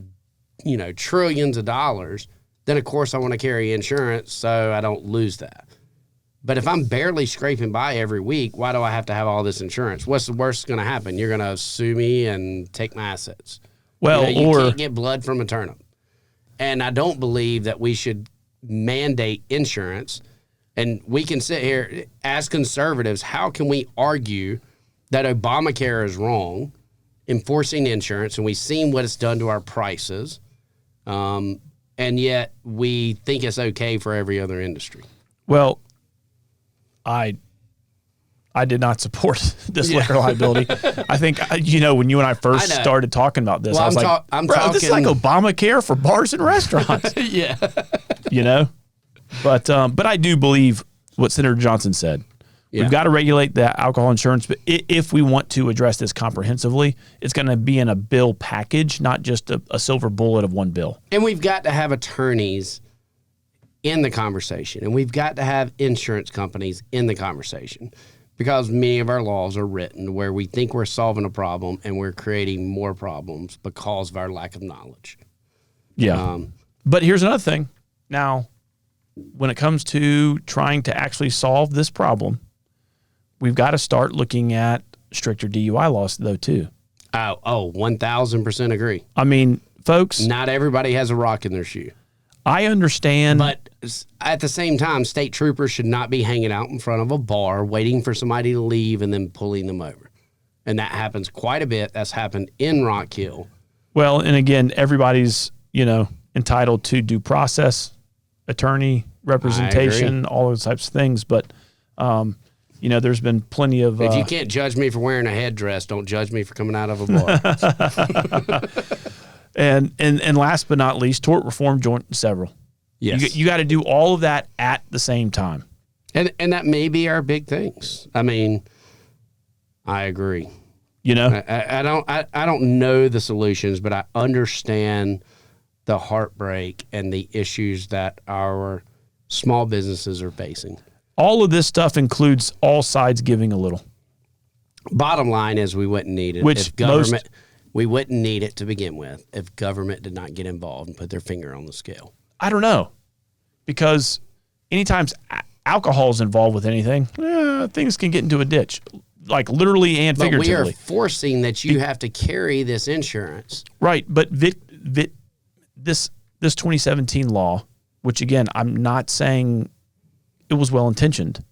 you know, trillions of dollars, then of course I want to carry insurance so I don't lose that. But if I'm barely scraping by every week, why do I have to have all this insurance? What's the worst going to happen? You're going to sue me and take my assets. Well, you can't get blood from a turnip. And I don't believe that we should mandate insurance. And we can sit here as conservatives, how can we argue that Obamacare is wrong, enforcing insurance, and we've seen what it's done to our prices, and yet we think it's okay for every other industry? Well, I did not support this liquor liability. I think, when you and I first started talking about this, I was this is like Obamacare for bars and restaurants. Yeah. But I do believe what Senator Johnson said. Yeah. We've got to regulate the alcohol insurance, but if we want to address this comprehensively, it's going to be in a bill package, not just a silver bullet of one bill. And we've got to have attorneys in the conversation, and we've got to have insurance companies in the conversation, because many of our laws are written where we think we're solving a problem and we're creating more problems because of our lack of knowledge. Yeah. But here's another thing. Now, when it comes to trying to actually solve this problem, we've got to start looking at stricter DUI laws, though, too. 1,000% agree. I mean, folks. Not everybody has a rock in their shoe. I understand. But at the same time, state troopers should not be hanging out in front of a bar waiting for somebody to leave and then pulling them over. And that happens quite a bit. That's happened in Rock Hill. Well, and again, everybody's, entitled to due process, attorney representation, all those types of things. But, there's been plenty of... If you can't judge me for wearing a headdress, don't judge me for coming out of a bar. And last but not least, tort reform, joint and several. Yes. You got to do all of that at the same time. And that may be our big things. I mean, I agree. I don't know the solutions, but I understand the heartbreak and the issues that our small businesses are facing. All of this stuff includes all sides giving a little. Bottom line is we wouldn't need it. We wouldn't need it to begin with if government did not get involved and put their finger on the scale. I don't know. Because anytime alcohol is involved with anything, things can get into a ditch, like literally and figuratively. But we are forcing that you have to carry this insurance. Right. But this 2017 law, which again, I'm not saying it was well-intentioned, $1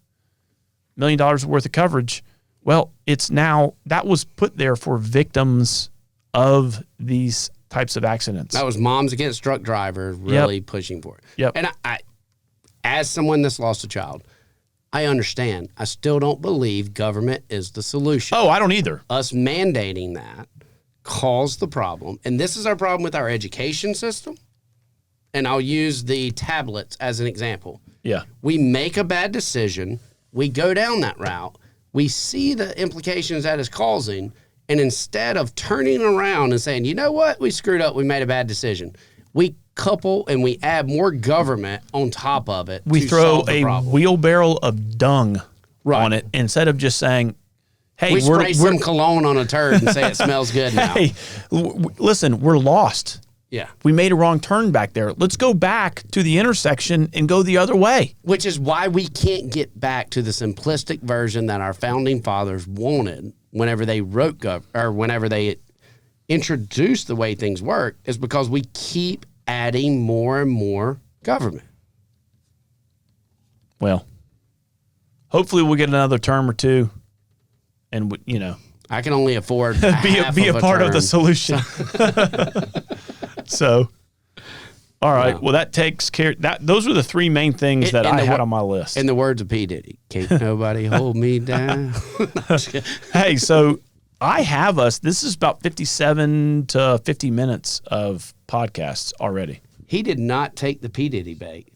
million worth of coverage, well, it's now, that was put there for victims of these types of accidents. That was Moms Against Drunk Drivers really pushing for it. Yep. And I, as someone that's lost a child, I understand. I still don't believe government is the solution. Oh, I don't either. Us mandating that caused the problem. And this is our problem with our education system. And I'll use the tablets as an example. Yeah. We make a bad decision. We go down that route. We see the implications that is causing. And instead of turning around and saying, you know what, we screwed up, we made a bad decision, we couple and we add more government on top of it. We throw a wheelbarrow of dung on it instead of just saying, hey, we spray some cologne on a turd and say it smells good now. Hey, listen, we're lost. Yeah. We made a wrong turn back there. Let's go back to the intersection and go the other way. Which is why we can't get back to the simplistic version that our founding fathers wanted whenever they wrote or whenever they introduced the way things work, is because we keep adding more and more government. Well, hopefully we'll get another term or two, and I can only afford be a part of the solution. So, all right. Yeah. Well, that takes care. Those were the three main things that I had on my list. In the words of P. Diddy, can't nobody hold me down. Hey, so I have us. This is about 57 to 50 minutes of podcasts already. He did not take the P. Diddy bait,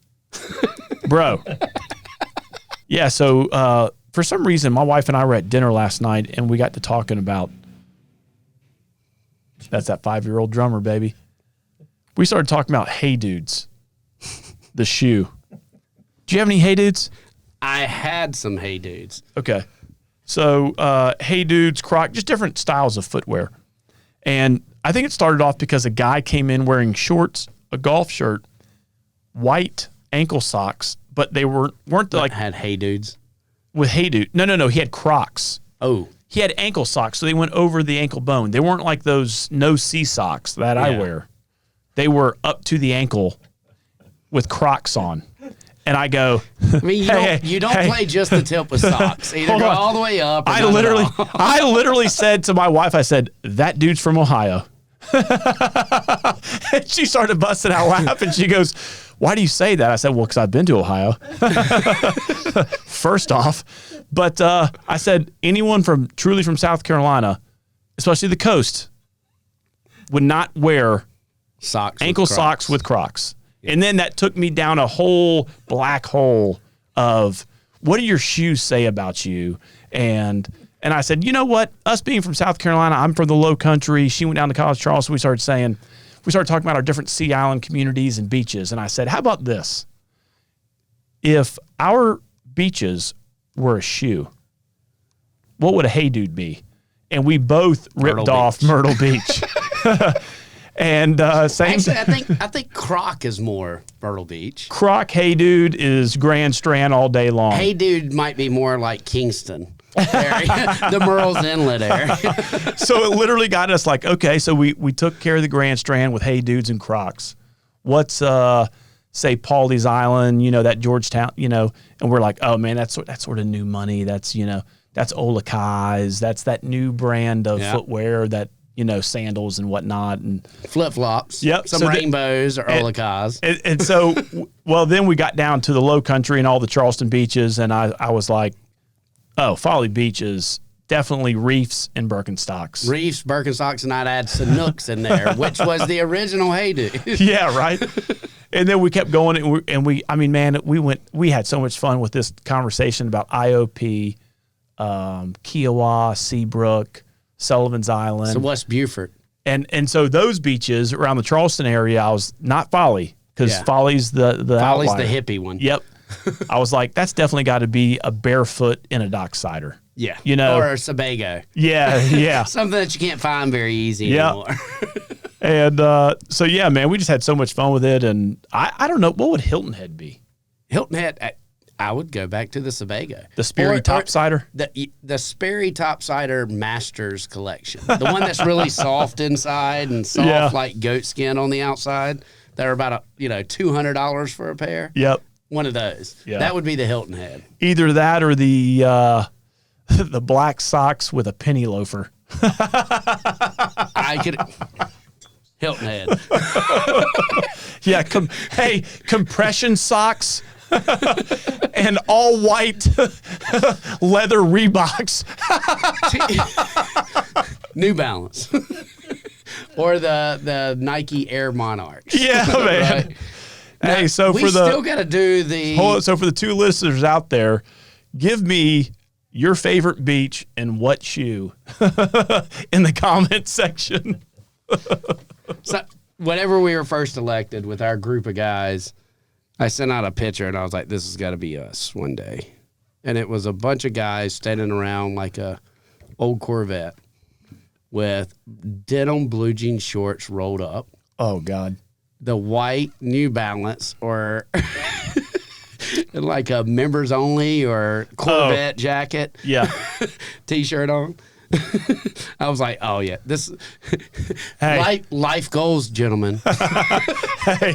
bro. Yeah. So for some reason, my wife and I were at dinner last night, and we got to talking about that's that 5-year-old drummer, baby. We started talking about Hey Dudes, the shoe. Do you have any Hey Dudes? I had some Hey Dudes. Okay. So Hey Dudes, Croc, just different styles of footwear. And I think it started off because a guy came in wearing shorts, a golf shirt, white ankle socks, but they weren't like had Hey Dudes with Hey Dude. No. He had Crocs. Oh, he had ankle socks, so they went over the ankle bone. They weren't like those no-see socks that I wear. They were up to the ankle with Crocs on. And I go, I mean, you don't play just the tip with socks. Either go all the way up. Or I literally said to my wife, I said, that dude's from Ohio. And she started busting out laughing. She goes, why do you say that? I said, well, because I've been to Ohio. First off. But I said, anyone truly from South Carolina, especially the coast, would not wear ankle socks with Crocs. And then that took me down a whole black hole of what do your shoes say about you? And I said, you know what? Us being from South Carolina, I'm from the Low Country. She went down to College Charleston. We started talking about our different Sea Island communities and beaches. And I said, how about this? If our beaches were a shoe, what would a Hey Dude be? And we both ripped off Myrtle Beach. And same. Actually, I think Croc is more Myrtle Beach. Croc, Hey Dude is Grand Strand all day long. Hey Dude might be more like Kingston area, the Merle's Inlet area. So it literally got us like, okay, so we took care of the Grand Strand with Hey Dudes and Crocs. What's say Pawleys Island, that Georgetown, and we're like, oh man, that's sort of new money. That's that's Olakai's. That's that new brand of footwear that. Sandals and whatnot and flip-flops. Yep. Some rainbows or Olakai's. And so, well, then we got down to the Low Country and all the Charleston beaches. And I was like, oh, Folly Beach is definitely Reefs and Birkenstocks. Reefs, Birkenstocks, and I'd add Sanooks in there, which was the original Hey Dude. Yeah, right. And then we kept going we had so much fun with this conversation about IOP, Kiowa, Seabrook, Sullivan's Island. So West Beaufort. And so those beaches around the Charleston area, I was not Folly, because Folly's the Folly's outlier. the hippie one. Yep. I was like, that's definitely got to be a barefoot in a dock-sider. Yeah. Or a Sebago. Yeah. Something that you can't find very easy anymore. And so, yeah, man, we just had so much fun with it. And I don't know, what would Hilton Head be? Hilton Head, I would go back to the Sebago. The Sperry Topsider? The Sperry Topsider Masters collection. The one that's really soft inside and soft like goat skin on the outside. They're about $200 for a pair. Yep. One of those. Yeah. That would be the Hilton Head. Either that or the black socks with a penny loafer. I could... Hilton Head. Yeah. Compression socks and all white leather Reeboks. New Balance. Or the Nike Air Monarchs. Yeah, man. Right? Hey, so we still got to do the... So for the two listeners out there, give me your favorite beach and what shoe in the comment section. So whenever we were first elected with our group of guys, I sent out a picture and I was like, this has got to be us one day. And it was a bunch of guys standing around like a old Corvette with denim blue jean shorts rolled up. Oh, God. The white New Balance or like a members only or Corvette jacket. Yeah. T-shirt on. I was like, oh, yeah. This life goals, gentlemen. Hey,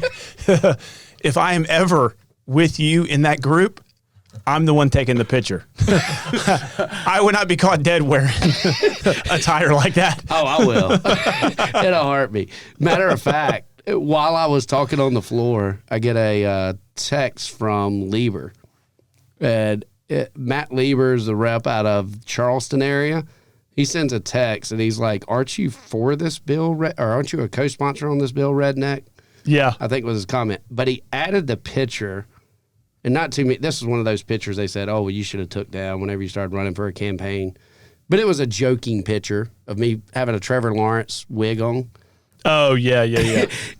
if I am ever with you in that group, I'm the one taking the picture. I would not be caught dead wearing attire like that. Oh, I will. In a heartbeat. Matter of fact, while I was talking on the floor, I get a text from Lieber. And Matt Lieber is the rep out of Charleston area. He sends a text and he's like, aren't you for this bill, or aren't you a co-sponsor on this bill, Redneck? Yeah. I think was his comment. But he added the picture, and not to me, this is one of those pictures they said, oh, well, you should have took down whenever you started running for a campaign. But it was a joking picture of me having a Trevor Lawrence wig on. Oh, yeah.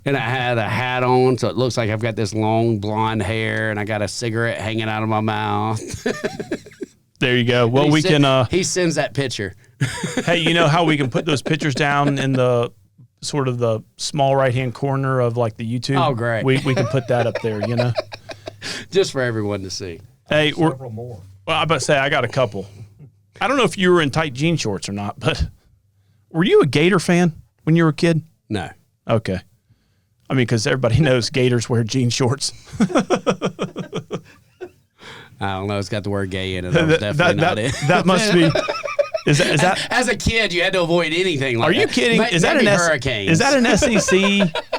And I had a hat on, so it looks like I've got this long blonde hair, and I got a cigarette hanging out of my mouth. There you go. Well, he sends that picture. Hey, you know how we can put those pictures down in the sort of the small right-hand corner of like the YouTube? Oh, great. We can put that up there, just for everyone to see. Hey, Several more. Well, I'm about to say I got a couple. I don't know if you were in tight jean shorts or not, but were you a Gator fan when you were a kid? No. Okay. I mean, because everybody knows Gators wear jean shorts. I don't know. It's got the word gay in it. I was definitely not in. That must be. Is that? As a kid, you had to avoid anything like that. Are you kidding? Is that an hurricanes? Is that an SEC?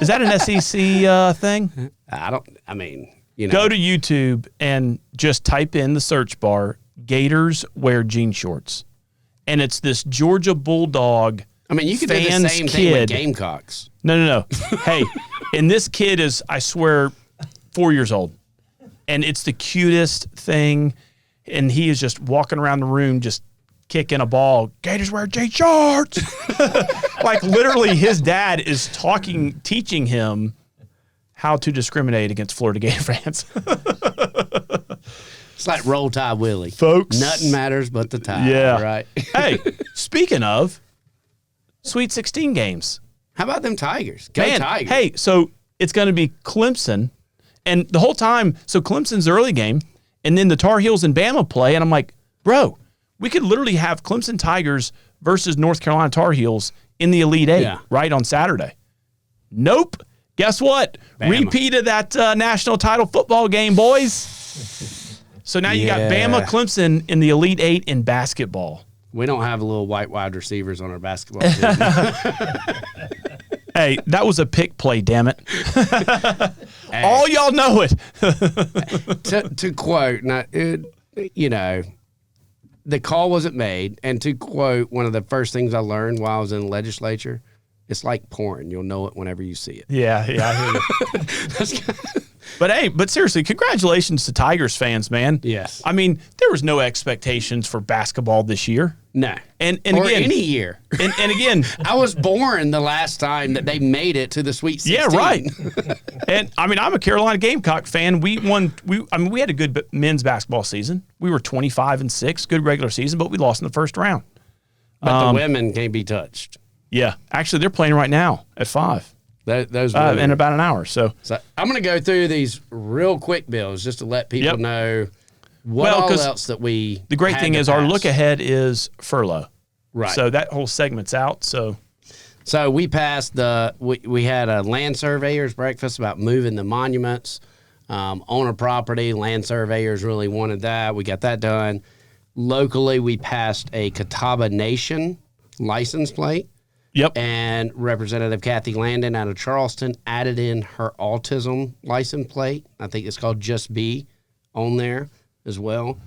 Is that an SEC thing? I mean, you know. Go to YouTube and just type in the search bar, Gators wear jean shorts. And it's this Georgia Bulldog. I mean, you could do the same thing with Gamecocks. No. Hey, and this kid is, I swear, 4 years old. And it's the cutest thing. And he is just walking around the room just kicking a ball. Gators wear jean shorts. Like literally his dad is teaching him how to discriminate against Florida Gator fans. It's like Roll Tide Willie. Folks. Nothing matters but the tide. Yeah. Right. Hey, speaking of Sweet 16 games. How about them Tigers? Go Tigers. Hey, so it's going to be Clemson. And the whole time, so Clemson's the early game, and then the Tar Heels and Bama play. And I'm like, bro, we could literally have Clemson Tigers versus North Carolina Tar Heels in the Elite Eight, right, on Saturday. Nope. Guess what? Bama. Repeat of that national title football game, boys. So now you got Bama, Clemson in the Elite Eight in basketball. We don't have little white wide receivers on our basketball team. Hey, that was a pick play, damn it. Hey. All y'all know it. to quote, the call wasn't made. And to quote, one of the first things I learned while I was in the legislature, it's like porn. You'll know it whenever you see it. Yeah, I hear you. But seriously, congratulations to Tigers fans, man. Yes. I mean, there was no expectations for basketball this year. No. And or again, any year. And again, I was born the last time that they made it to the Sweet 16. Yeah, right. And I mean, I'm a Carolina Gamecock fan. We had a good men's basketball season. We were 25-6, good regular season, but we lost in the first round. But the women can't be touched. Yeah. Actually, they're playing right now at 5. Those in about an hour. So I'm going to go through these real quick bills just to let people know what else that we. The great thing is our look ahead is furlough. Right. So that whole segment's out. So we passed we had a land surveyor's breakfast about moving the monuments on a property. Land surveyors really wanted that. We got that done. Locally, we passed a Catawba Nation license plate. Yep. And Representative Kathy Landon out of Charleston added in her autism license plate. I think it's called Just Be on there as well.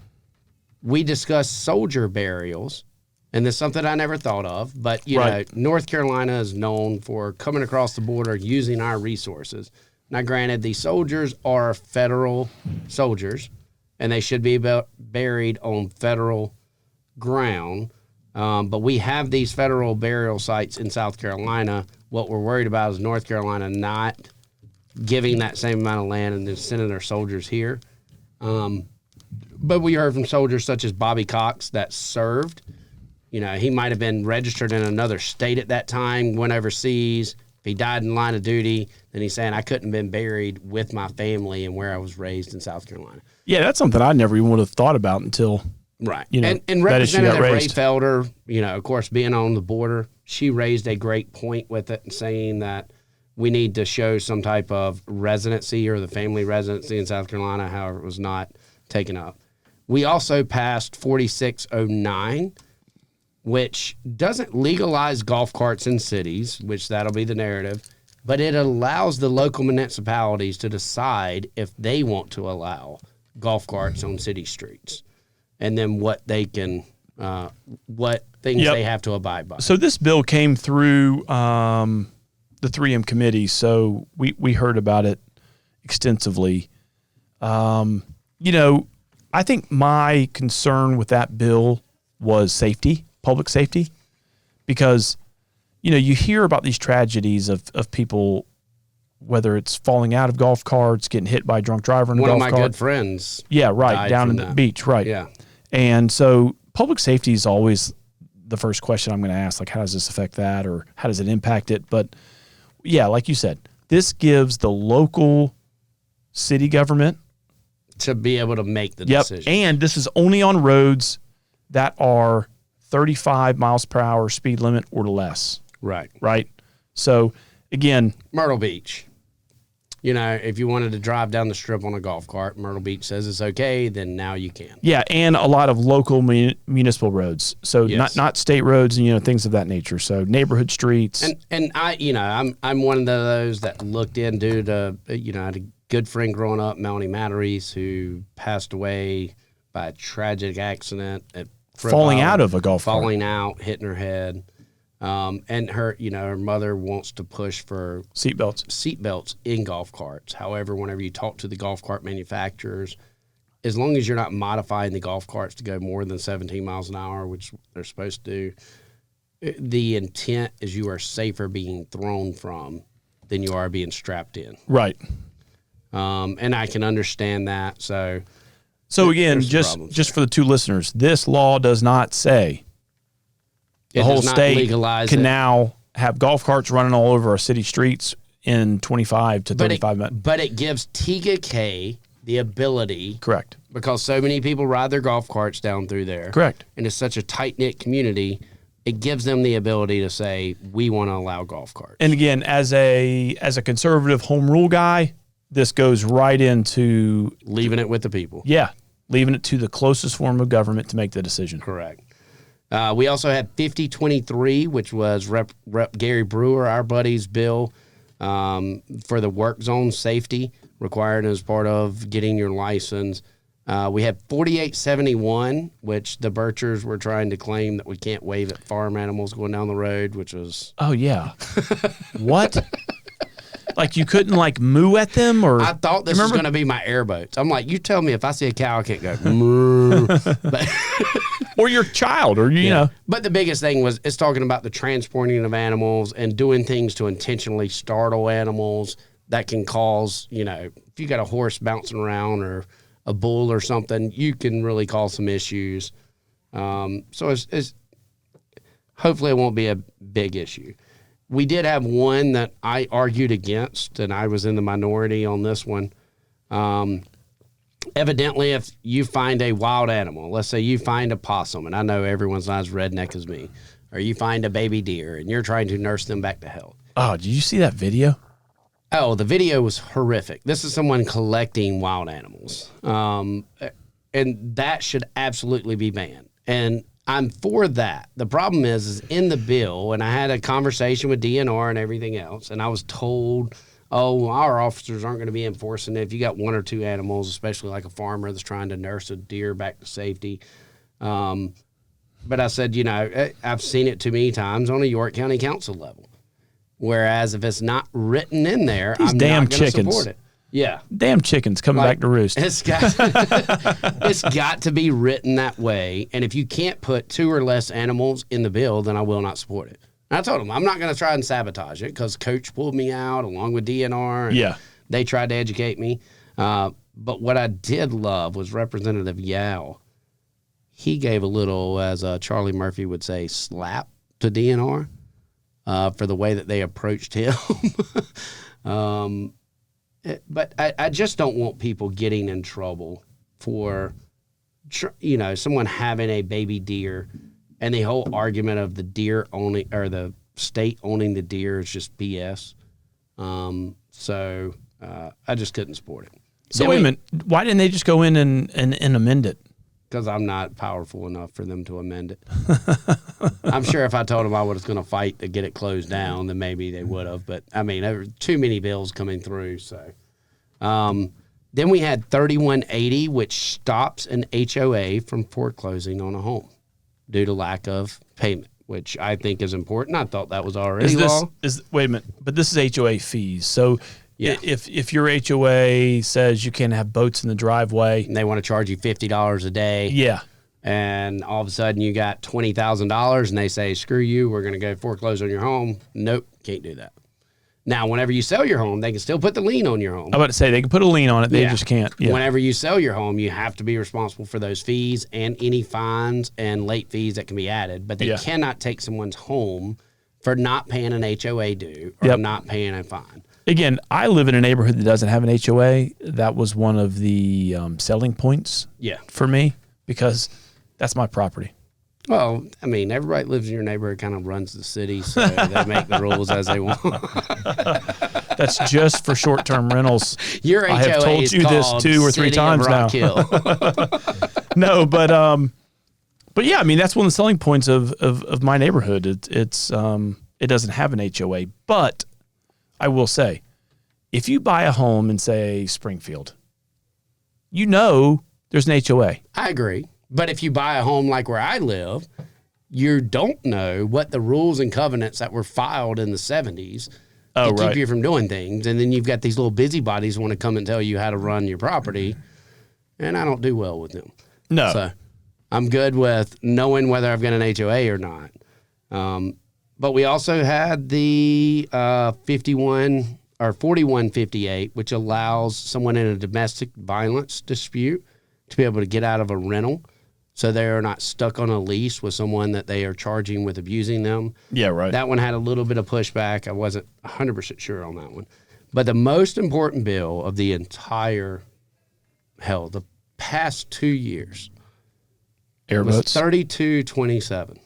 We discussed soldier burials, and this is something I never thought of, but you know, North Carolina is known for coming across the border using our resources. Now, granted, these soldiers are federal soldiers, and they should be buried on federal ground. But we have these federal burial sites in South Carolina. What we're worried about is North Carolina not giving that same amount of land and then sending their soldiers here. But we heard from soldiers such as Bobby Cox that served. You know, he might have been registered in another state at that time, went overseas. If he died in line of duty, then he's saying, I couldn't have been buried with my family and where I was raised in South Carolina. Yeah, that's something I never even would have thought about until... Right. You know, and Representative Ray Felder, you know, of course, being on the border, she raised a great point with it, saying that we need to show some type of residency or the family residency in South Carolina. However, it was not taken up. We also passed 4609, which doesn't legalize golf carts in cities, which that'll be the narrative, but it allows the local municipalities to decide if they want to allow golf carts on city streets. And then what they can, what things they have to abide by. So this bill came through the 3M committee, so we heard about it extensively. You know, I think my concern with that bill was safety, public safety, because, you know, you hear about these tragedies of people, whether it's falling out of golf carts, getting hit by a drunk driver in a golf cart. One of my good friends. Yeah, right, down in the beach, right. Yeah. And so public safety is always the first question I'm going to ask, like, how does this affect that or how does it impact it? But, yeah, like you said, this gives the local city government to be able to make the decision. And this is only on roads that are 35 miles per hour speed limit or less. Right. Right. So again, Myrtle Beach. You know, if you wanted to drive down the strip on a golf cart, Myrtle Beach says it's okay, then now you can. Yeah, and a lot of local municipal roads. So not state roads and, you know, things of that nature. So neighborhood streets. And I, you know, I'm one of those that looked into the, you know, I had a good friend growing up, Melanie Matteries, who passed away by a tragic accident at falling out of a golf cart. Falling out, hitting her head. And her, you know, her mother wants to push for seatbelts in golf carts. However, whenever you talk to the golf cart manufacturers, as long as you're not modifying the golf carts to go more than 17 miles an hour, which they're supposed to do, the intent is you are safer being thrown from than you are being strapped in. Right. And I can understand that. So again, just for the two listeners, this law does not say the whole state can now have golf carts running all over our city streets in 25 to 35 minutes. But it gives TGK the ability. Correct. Because so many people ride their golf carts down through there. Correct. And it's such a tight-knit community, it gives them the ability to say, we want to allow golf carts. And again, as a conservative home rule guy, this goes right into leaving it with the people. Yeah. Leaving it to the closest form of government to make the decision. Correct. We also had 5023, which was Rep. Gary Brewer, our buddy's bill for the work zone safety required as part of getting your license. We had 4871, which the Birchers were trying to claim that we can't wave at farm animals going down the road, which was... Oh, yeah. What? Like you couldn't like moo at them, or I thought this was going to be my airboats. I'm like, you tell me if I see a cow, I can't go moo. But or your child, or you know. But the biggest thing was it's talking about the transporting of animals and doing things to intentionally startle animals that can cause, you know, if you got a horse bouncing around or a bull or something, you can really cause some issues. So it's hopefully it won't be a big issue. We did have one that I argued against, and I was in the minority on this one. Evidently, if you find a wild animal, let's say you find a possum, and I know everyone's not as redneck as me, or you find a baby deer, and you're trying to nurse them back to health. Oh, did you see that video? Oh, the video was horrific. This is someone collecting wild animals, and that should absolutely be banned. And I'm for that. The problem is in the bill, and I had a conversation with DNR and everything else, and I was told, oh, our officers aren't going to be enforcing it if you got one or two animals, especially like a farmer that's trying to nurse a deer back to safety. But I said, you know, I've seen it too many times on a York County Council level. Whereas if it's not written in there, I'm not going to support it. Yeah. Damn chickens coming back to roost. It's got to be written that way. And if you can't put two or less animals in the bill, then I will not support it. And I told them I'm not going to try and sabotage it because Coach pulled me out along with DNR. And they tried to educate me. But what I did love was Representative Yao. He gave a little, as Charlie Murphy would say, slap to DNR for the way that they approached him. But I just don't want people getting in trouble for, you know, someone having a baby deer, and the whole argument of the deer owning or the state owning the deer is just BS. So I just couldn't support it. So wait a minute, why didn't they just go in and amend it? Because I'm not powerful enough for them to amend it. I'm sure if I told them I was going to fight to get it closed down, then maybe they would have. But, I mean, there were too many bills coming through. So, then we had 3180, which stops an HOA from foreclosing on a home due to lack of payment, which I think is important. I thought that was already law. Wait a minute, but this is HOA fees. So if your HOA says you can't have boats in the driveway, and they want to charge you $50 a day, and all of a sudden you got $20,000, and they say, "Screw you, we're going to go foreclose on your home." Nope, can't do that. Now, whenever you sell your home, they can still put the lien on your home. I'm about to say they can put a lien on it. They just can't. Yeah. Whenever you sell your home, you have to be responsible for those fees and any fines and late fees that can be added. But they cannot take someone's home for not paying an HOA due or not paying a fine. Again, I live in a neighborhood that doesn't have an HOA. That was one of the selling points for me because that's my property. Well, I mean, everybody lives in your neighborhood, kind of runs the city, so they make the rules as they want. That's just for short-term rentals. Your HOA I have told you this 2 or 3 times now. No, but yeah, I mean, that's one of the selling points of my neighborhood. It doesn't have an HOA, but I will say, if you buy a home in, say, Springfield, you know there's an HOA. I agree. But if you buy a home like where I live, you don't know what the rules and covenants that were filed in the 70s to keep you from doing things. And then you've got these little busybodies who want to come and tell you how to run your property, and I don't do well with them. No. So I'm good with knowing whether I've got an HOA or not. But we also had the 4158, which allows someone in a domestic violence dispute to be able to get out of a rental. So they are not stuck on a lease with someone that they are charging with abusing them. Yeah, right. That one had a little bit of pushback. I wasn't 100% sure on that one. But the most important bill of the entire, the past 2 years was 3227.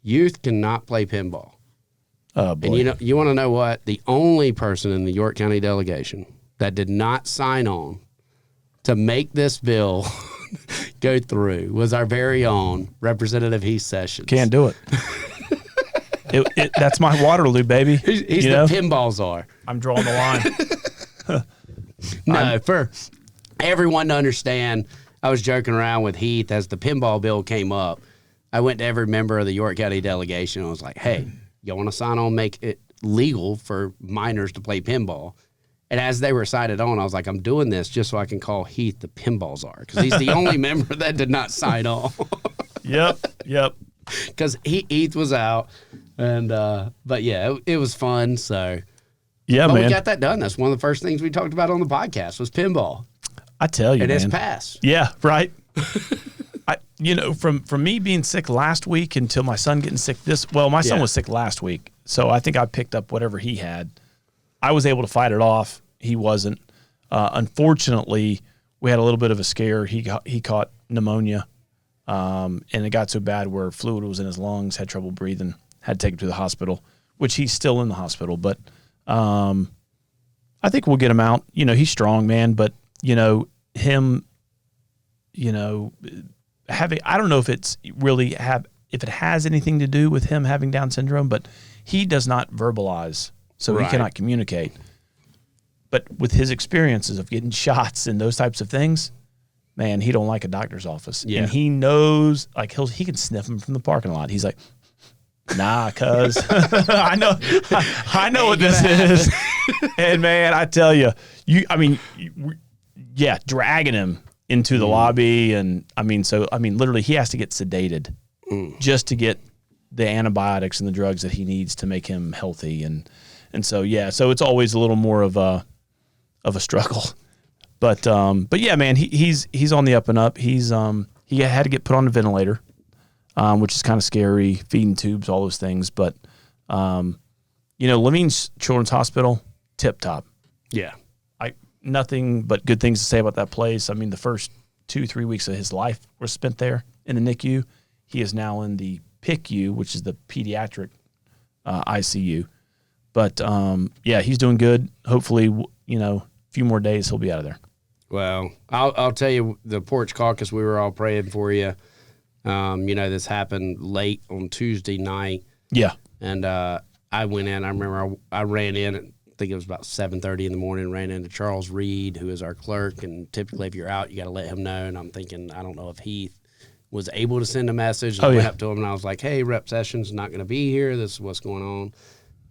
Youth cannot play pinball. Oh, boy. And you want to know what? The only person in the York County delegation that did not sign on to make this bill go through was our very own Representative Heath Sessions. Can't do it. That's my Waterloo, baby. He's the pinball czar. I'm drawing the line. For everyone to understand, I was joking around with Heath as the pinball bill came up. I went to every member of the York County delegation and was like, hey, y'all want to sign on, make it legal for minors to play pinball? And as they were signed on, I was like, I'm doing this just so I can call Heath the pinball czar, because he's the only member that did not sign on. Yep. Because Heath was out. And but yeah, it was fun. So yeah, man, we got that done. That's one of the first things we talked about on the podcast was pinball. I tell you, and man, it's passed. Yeah, right. From me being sick last week until my son getting sick my son was sick last week, so I think I picked up whatever he had. I was able to fight it off. He wasn't. Unfortunately, we had a little bit of a scare. He caught pneumonia, and it got so bad where fluid was in his lungs, had trouble breathing, had to take him to the hospital, which he's still in the hospital. But I think we'll get him out. He's strong, man, but him, having, I don't know if it's really if it has anything to do with him having Down syndrome, but he does not verbalize, so he cannot communicate. But with his experiences of getting shots and those types of things, man, he don't like a doctor's office. Yeah. And he knows, like, he can sniff them from the parking lot. He's like, nah, cuz I know what this is. And man, I tell you, dragging him into the lobby, and literally he has to get sedated just to get the antibiotics and the drugs that he needs to make him healthy, and so so it's always a little more of a struggle, but yeah, man, he's on the up and up. He had to get put on a ventilator, which is kind of scary, feeding tubes, all those things, but Levine's Children's Hospital, tip top. Yeah. Nothing but good things to say about that place. I mean, the first 2-3 weeks of his life were spent there in the NICU. He is now in the PICU, which is the pediatric ICU. But he's doing good. Hopefully, a few more days he'll be out of there. Well, I'll tell you, the Porch Caucus, we were all praying for you. This happened late on Tuesday night. Yeah. And I went in. I remember I ran in I think it was about 7:30 in the morning, ran into Charles Reed, who is our clerk, and typically if you're out, you got to let him know. And I'm thinking, I don't know if Heath was able to send a message. And I went up to him and I was like, hey, Rep Sessions not going to be here. This is what's going on. And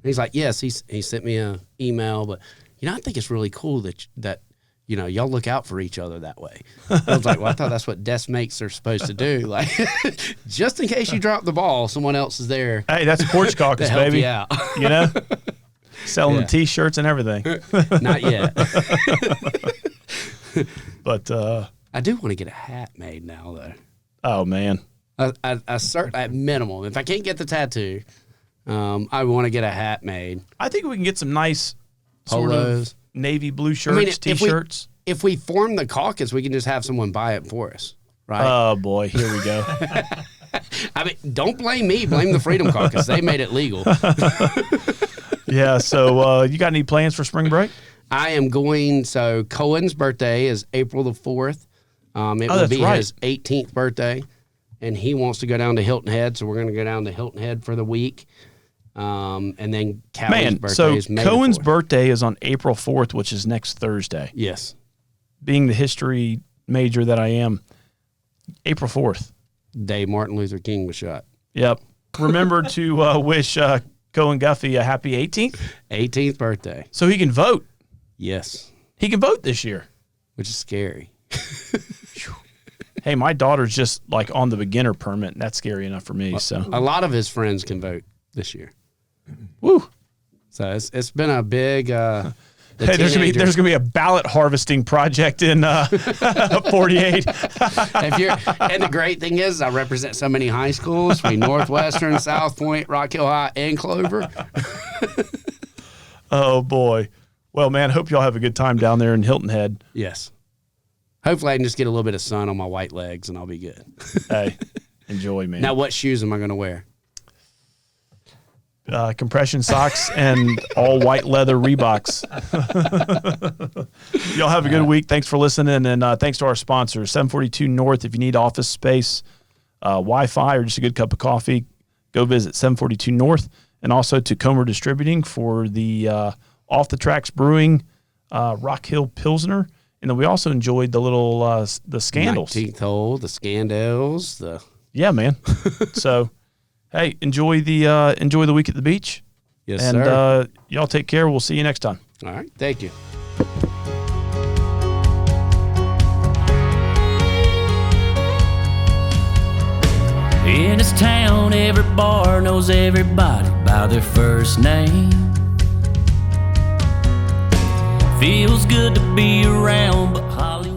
he's like, yes, he sent me an email. But, I think it's really cool that y'all look out for each other that way. I was like, well, I thought that's what desk mates are supposed to do. Like, just in case you drop the ball, someone else is there. Hey, that's Porch Caucus, to help baby. You out. Selling the T-shirts and everything. Not yet. But I do want to get a hat made now, though. Oh, man. I certainly, at minimum, if I can't get the tattoo, I want to get a hat made. I think we can get some nice Polos. sort of navy blue shirts, T-shirts. If we form the caucus, we can just have someone buy it for us, right? Oh, boy. Here we go. I mean, don't blame me. Blame the Freedom Caucus. They made it legal. Yeah, so you got any plans for spring break? I am going, so Cohen's birthday is April the 4th. It will be his 18th birthday, and he wants to go down to Hilton Head, so we're going to go down to Hilton Head for the week. And then Callie's birthday is May Cohen's 4th. birthday is on April 4th, which is next Thursday. Yes. Being the history major that I am, April 4th. Day Martin Luther King was shot. Yep. Remember to wish Cohen Guffey a happy 18th? 18th birthday. So he can vote. Yes. He can vote this year. Which is scary. Hey, my daughter's just like on the beginner permit. That's scary enough for me. So a lot of his friends can vote this year. Woo. So it's been a big hey, there's gonna be a ballot harvesting project in 48. And the great thing is I represent so many high schools, between Northwestern, South Point, Rock Hill High, and Clover. Oh boy. Well, man, hope y'all have a good time down there in Hilton Head. Yes. Hopefully I can just get a little bit of sun on my white legs and I'll be good. Hey, enjoy, man. Now, what shoes am I going to wear? Compression socks and all white leather Reeboks. Y'all have a good week. Thanks for listening, and thanks to our sponsors, 742 North. If you need office space, Wi-Fi, or just a good cup of coffee, go visit 742 North, and also to Comer Distributing for the Off the Tracks Brewing Rock Hill Pilsner. And then we also enjoyed the little the Scandals. 19th hole, the Scandals. Yeah, man. So, hey, enjoy the week at the beach. Yes, and, sir. And y'all take care. We'll see you next time. All right. Thank you. In this town, every bar knows everybody by their first name. Feels good to be around, but Hollywood